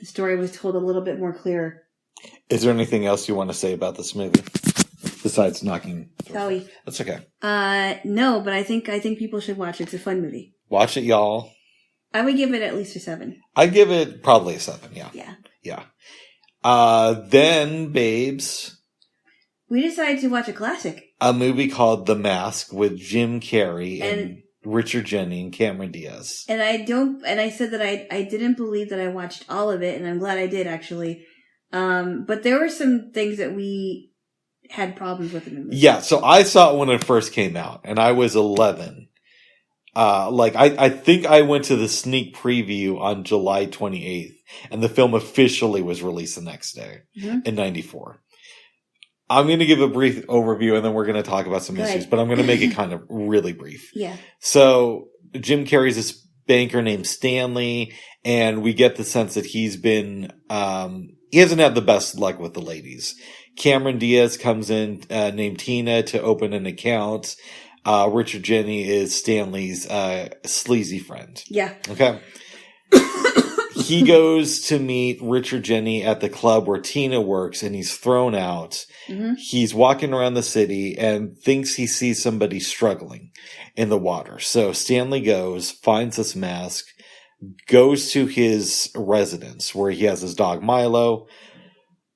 story was told a little bit more clear. Is there anything else you want to say about this movie besides knocking? Sorry. That's okay. No, but I think people should watch it. It's a fun movie. Watch it, y'all. I would give it at least a 7. I'd give it probably a 7. Yeah. Yeah. Then, babes, we decided to watch a classic. A movie called The Mask with Jim Carrey and Richard Jeni and Cameron Diaz. And I said that I didn't believe that I watched all of it, and I'm glad I did actually. But there were some things that we had problems with in the movie. Yeah, so I saw it when it first came out, and I was 11. I think I went to the sneak preview on July 28th, and the film officially was released the next day in 94. I'm going to give a brief overview, and then we're going to talk about some issues, but I'm going to make it kind of really brief. Yeah. So Jim Carrey's this banker named Stanley, and we get the sense that he's been, he hasn't had the best luck with the ladies. Cameron Diaz comes in, named Tina, to open an account. Richard Jeni is Stanley's, sleazy friend. Yeah. Okay. he goes to meet Richard Jenny at the club where Tina works, and he's thrown out. Mm-hmm. He's walking around the city and thinks he sees somebody struggling in the water. So Stanley goes, finds this mask, goes to his residence where he has his dog Milo,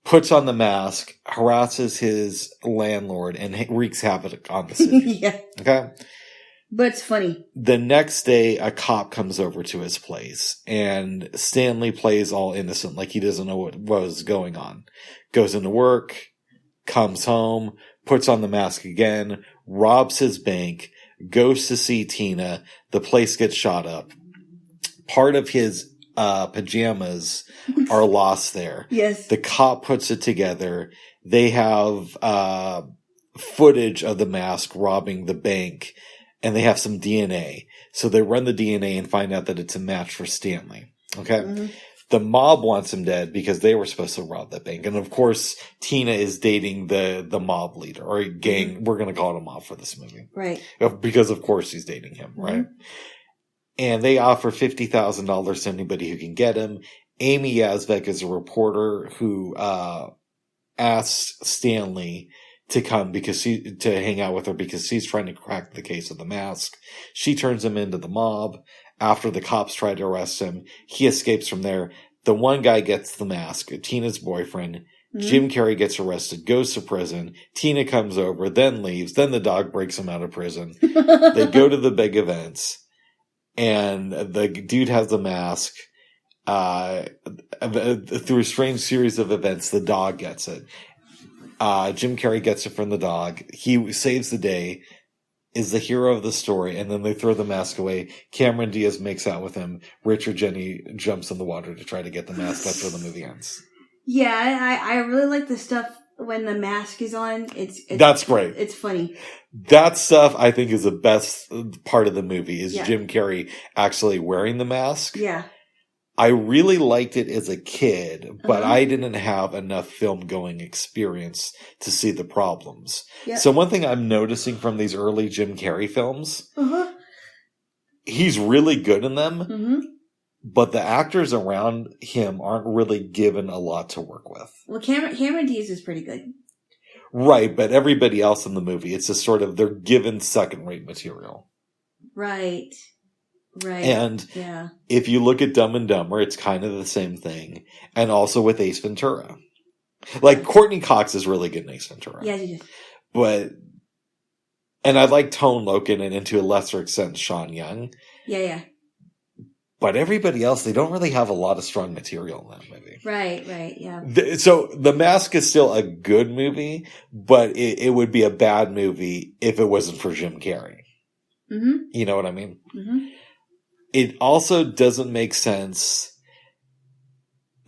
puts on the mask, harasses his landlord, and wreaks havoc on the city. Yeah. Okay? But it's funny. The next day, a cop comes over to his place, and Stanley plays all innocent, like he doesn't know what was going on. Goes into work, comes home, puts on the mask again, robs his bank, goes to see Tina. The place gets shot up. Part of his pajamas are lost there. Yes. The cop puts it together. They have footage of the mask robbing the bank, and they have some DNA. So they run the DNA and find out that it's a match for Stanley. Okay? Mm-hmm. The mob wants him dead because they were supposed to rob that bank. And of course, Tina is dating the mob leader or gang. Mm-hmm. We're going to call it a mob for this movie. Right. Because of course she's dating him, mm-hmm. right? And they offer $50,000 to anybody who can get him. Amy Yazbek is a reporter who asks Stanley to come to hang out with her because she's trying to crack the case of the mask. She turns him into the mob. After the cops try to arrest him, he escapes from there. The one guy gets the mask, Tina's boyfriend. Mm-hmm. Jim Carrey gets arrested, goes to prison. Tina comes over, then leaves. Then the dog breaks him out of prison. They go to the big events, and the dude has the mask. Through a strange series of events, the dog gets it. Jim Carrey gets it from the dog. He saves the day, is the hero of the story, and then they throw the mask away. Cameron Diaz makes out with him. Richard Jenny jumps in the water to try to get the mask. That's where the movie ends. Yeah, I really like the stuff when the mask is on. That's great. It's funny. That stuff, I think, is the best part of the movie, is Jim Carrey actually wearing the mask. Yeah. I really liked it as a kid, but I didn't have enough film-going experience to see the problems. Yep. So one thing I'm noticing from these early Jim Carrey films, he's really good in them, but the actors around him aren't really given a lot to work with. Well, Cameron Diaz is pretty good. Right, but everybody else in the movie, it's just sort of, they're given second-rate material. Right. Right. And if you look at Dumb and Dumber, it's kind of the same thing. And also with Ace Ventura. Like, Courtney Cox is really good in Ace Ventura. Yeah, she is. But, and I like Tone Loken and to a lesser extent Sean Young. Yeah. But everybody else, they don't really have a lot of strong material in that movie. Right, yeah. So The Mask is still a good movie, but it would be a bad movie if it wasn't for Jim Carrey. Mm-hmm. You know what I mean? Mm-hmm. It also doesn't make sense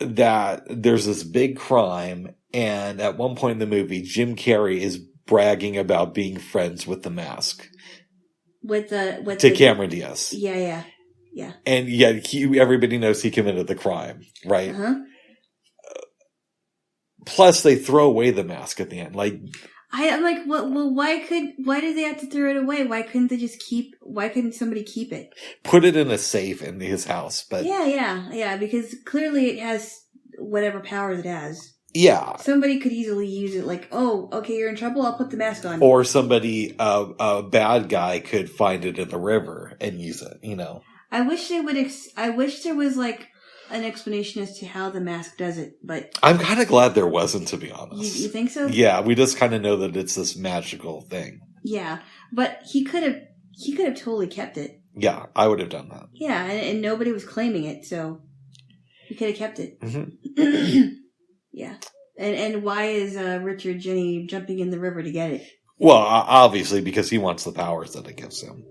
that there's this big crime, and at one point in the movie, Jim Carrey is bragging about being friends with the Mask. To Cameron Diaz. Yeah. And yet everybody knows he committed the crime, right? Uh-huh. Plus, they throw away the mask at the end. I'm like, well, why did they have to throw it away? Why couldn't somebody keep it? Put it in a safe in his house, but. Yeah, because clearly it has whatever powers it has. Yeah. Somebody could easily use it like, oh, okay, you're in trouble, I'll put the mask on. Or somebody, a bad guy could find it in the river and use it, you know. I wish there was like an explanation as to how the mask does it, but I'm kind of glad there wasn't, to be honest. You think so? Yeah, we just kind of know that it's this magical thing. Yeah, but he could have totally kept it. Yeah, I would have done that. Yeah, and nobody was claiming it, so he could have kept it. Mm-hmm. Yeah, and why is Richard Jenny jumping in the river to get it? Well, obviously because he wants the powers that it gives him.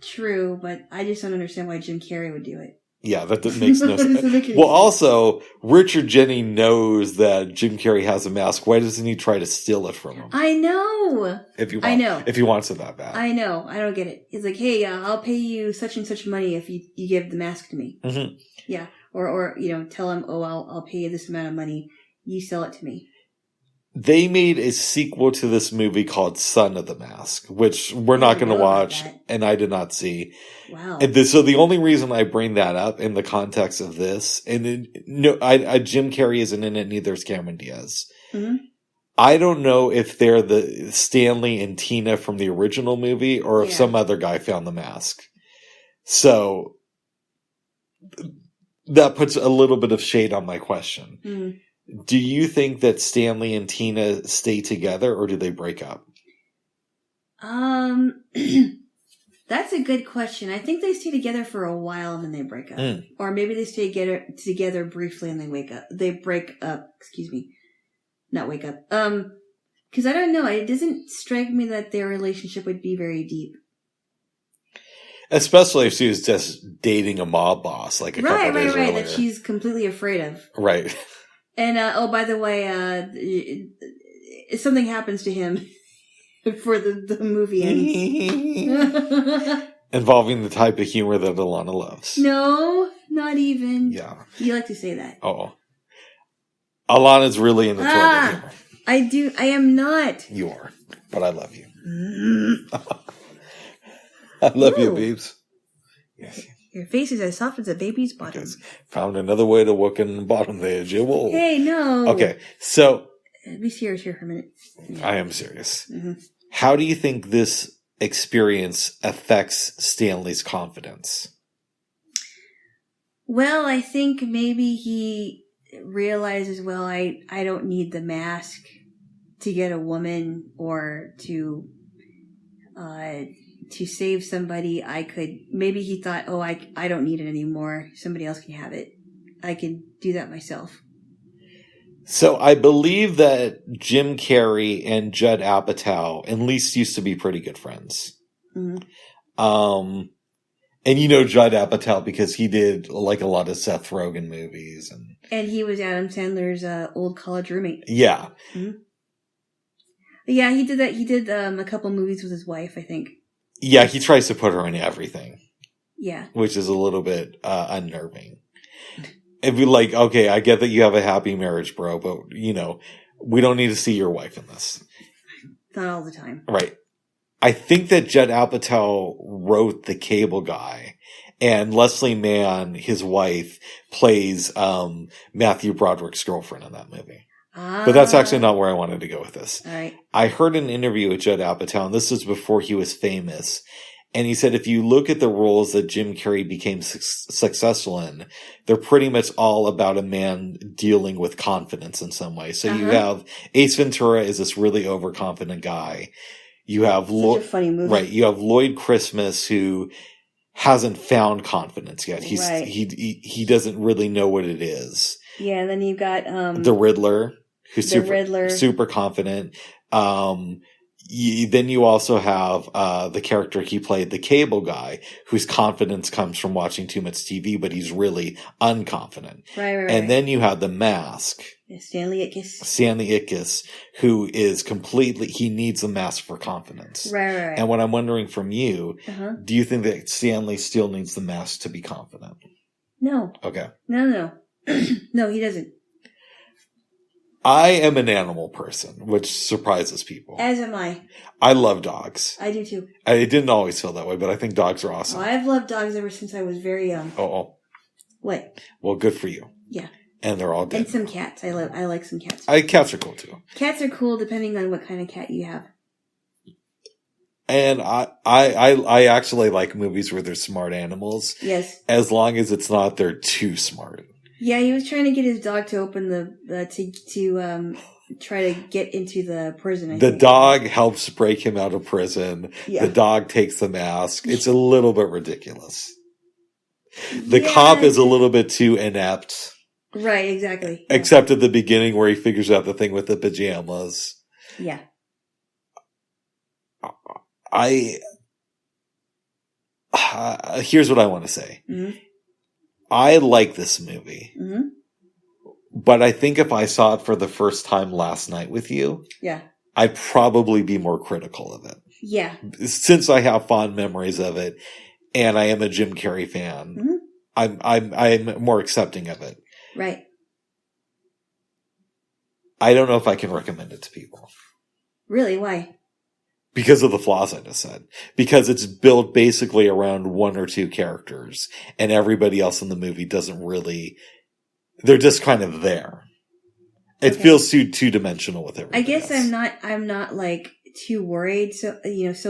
True, but I just don't understand why Jim Carrey would do it. Yeah, that makes no sense. Well, also, Richard Jenny knows that Jim Carrey has a mask. Why doesn't he try to steal it from him? I know. If he wants it that bad. I know. I don't get it. He's like, hey, I'll pay you such and such money if you give the mask to me. Mm-hmm. Yeah. Or tell him, oh, I'll pay you this amount of money. You sell it to me. They made a sequel to this movie called Son of the Mask, which we're not going to watch, and I did not see. Wow. And so the only reason I bring that up in the context of this, and Jim Carrey isn't in it, neither is Cameron Diaz. Mm-hmm. I don't know if they're the Stanley and Tina from the original movie, or if some other guy found the mask. So that puts a little bit of shade on my question. Mm. Do you think that Stanley and Tina stay together, or do they break up? That's a good question. I think they stay together for a while and then they break up. Or maybe they stay together briefly and they break up. Excuse me. Not wake up. Because I don't know. It doesn't strike me that their relationship would be very deep. Especially if she was just dating a mob boss, like a couple days earlier. That she's completely afraid of. Right. And, by the way, something happens to him before the movie ends. Involving the type of humor that Alana loves. No, not even. Yeah. You like to say that. Oh. Alana's really into toilet humor. I do. I am not. You are. But I love you. I love you, babes. Yes. Your face is as soft as a baby's bottom. Found another way to work in the bottom there, Jaylo. Hey, no. Okay, so... Be serious here for a minute. Yeah. I am serious. Mm-hmm. How do you think this experience affects Stanley's confidence? Well, I think maybe he realizes, well, I don't need the mask to get a woman or to save somebody. Maybe he thought, oh, I don't need it anymore. Somebody else can have it. I can do that myself. So I believe that Jim Carrey and Judd Apatow at least used to be pretty good friends. Mm-hmm. And you know Judd Apatow because he did like a lot of Seth Rogen movies. And he was Adam Sandler's old college roommate. Yeah. Mm-hmm. Yeah, he did that. He did a couple movies with his wife, I think. Yeah, he tries to put her in everything. Yeah. Which is a little bit unnerving. It'd be like, okay, I get that you have a happy marriage, bro, but, we don't need to see your wife in this. Not all the time. Right. I think that Judd Apatow wrote The Cable Guy, and Leslie Mann, his wife, plays Matthew Broderick's girlfriend in that movie. But that's actually not where I wanted to go with this. All right. I heard an interview with Judd Apatow, and this was before he was famous. And he said, if you look at the roles that Jim Carrey became successful in, they're pretty much all about a man dealing with confidence in some way. So you have Ace Ventura is this really overconfident guy. You have Such a funny movie. Right. You have Lloyd Christmas, who hasn't found confidence yet. Right. He doesn't really know what it is. Yeah, and then you've got the Riddler, who's super confident. Then you also have the character he played, the Cable Guy, whose confidence comes from watching too much TV, but he's really unconfident. Right. And then you have the Mask. Stanley Itkiss, who is he needs the mask for confidence. Right. And what I'm wondering from you, do you think that Stanley still needs the mask to be confident? No. Okay. No. No, he doesn't. I am an animal person, which surprises people. As am I. I love dogs. I do too. I didn't always feel that way, but I think dogs are awesome. Well, I've loved dogs ever since I was very young. Oh. What? Well, good for you. Yeah. And they're all dead. And some cats. I like some cats. Cats are cool too. Cats are cool depending on what kind of cat you have. And I actually like movies where there's smart animals. Yes. As long as it's not they're too smart. Yeah, he was trying to get his dog to open to try to get into the prison. The dog helps break him out of prison. Yeah. The dog takes the mask. It's a little bit ridiculous. The cop is a little bit too inept. Right, exactly. Yeah. Except at the beginning where he figures out the thing with the pajamas. Yeah. Here's what I want to say. Mm-hmm. I like this movie. Mm-hmm. But I think if I saw it for the first time last night with you, I'd probably be more critical of it. Yeah. Since I have fond memories of it and I am a Jim Carrey fan, I'm more accepting of it. Right. I don't know if I can recommend it to people. Really? Why? Because of the flaws I just said. Because it's built basically around one or two characters, and everybody else in the movie doesn't really... They're just kind of there. It feels too two-dimensional with everybody I guess else. I'm not like too worried, so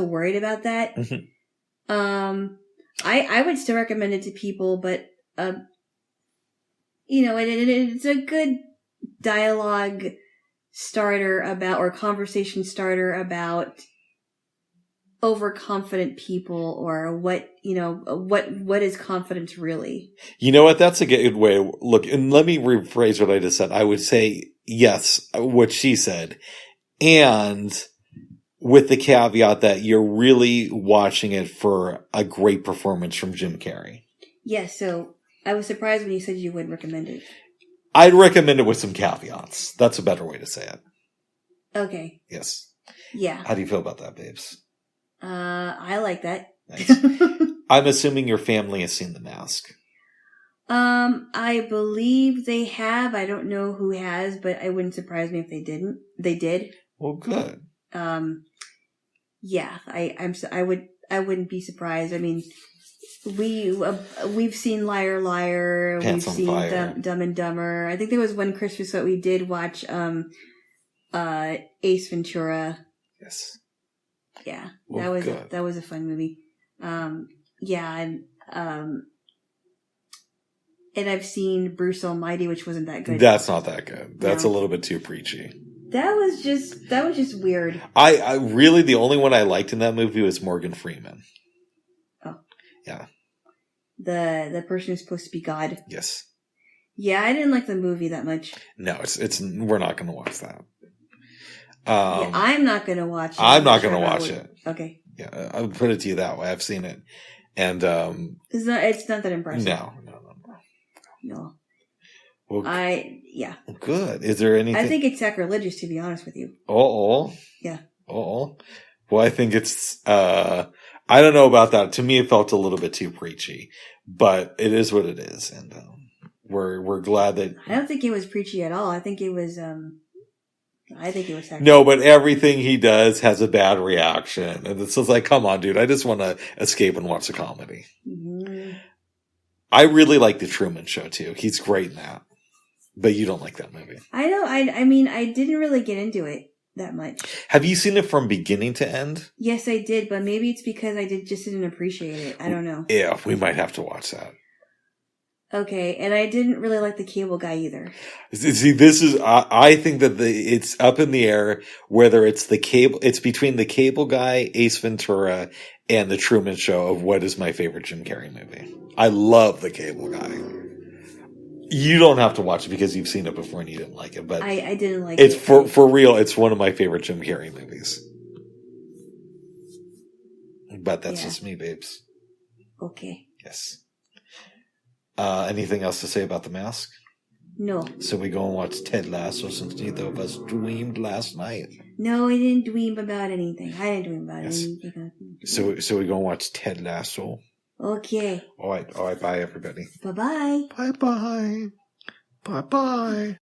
worried about that. Mm-hmm. I would still recommend it to people, but it's a good dialogue starter about, or conversation starter about overconfident people, or what is confidence really? You know what? That's a good way to look. And let me rephrase what I just said. I would say, yes, what she said. And with the caveat that you're really watching it for a great performance from Jim Carrey. Yes, so I was surprised when you said you wouldn't recommend it. I'd recommend it with some caveats. That's a better way to say it. Okay. Yes. Yeah. How do you feel about that, babes? I like that. Nice. I'm assuming your family has seen The Mask. I believe they have. I don't know who has, but it wouldn't surprise me if they didn't. They did. Well, good. Yeah, I wouldn't be surprised. I mean, we've seen Liar Liar. Pants we've on seen Fire. Dumb and Dumber. I think there was one Christmas that we did watch, Ace Ventura. Yes. Yeah, well, that was a fun movie. Yeah, and I've seen Bruce Almighty, which wasn't that good. That's not that good. That's No. a little bit too preachy. That was just weird. I really, the only one I liked in that movie was Morgan Freeman. Oh. Yeah. The person who's supposed to be God. Yes. Yeah, I didn't like the movie that much. No, it's we're not going to watch that. Yeah, I'm not going to watch it. I'm not going to watch it. Okay. Yeah, I'll put it to you that way. I've seen it. And it's not that impressive. No. Well, yeah. Good. Is there anything? I think it's sacrilegious, to be honest with you. Yeah. Well, I think it's I don't know about that. To me, it felt a little bit too preachy, but it is what it is, and we're glad that. I don't think it was preachy at all. I think it was sacrilegious. No, but everything he does has a bad reaction, and it's just like, come on, dude. I just want to escape and watch a comedy. Mm-hmm. I really like The Truman Show too. He's great in that. But you don't like that movie. I know. I mean, I didn't really get into it that much. Have you seen it from beginning to end? Yes, I did, but maybe it's because I didn't appreciate it. I don't know. Yeah, we might have to watch that. Okay, and I didn't really like the cable guy either. See, this is, I think that it's up in the air whether it's between the cable guy, Ace Ventura, and the Truman Show of what is my favorite Jim Carrey movie. I love the cable guy. You don't have to watch it because you've seen it before and you didn't like it, but I didn't like it. It's for real. It's one of my favorite Jim Carrey movies. But that's just me, babes. Okay. Yes. Anything else to say about The Mask? No. So we go and watch Ted Lasso since neither of us dreamed last night. No, I didn't dream about anything. I didn't dream about anything. So we go and watch Ted Lasso. Okay. All right. Bye, everybody. Bye-bye. Bye-bye. Bye-bye.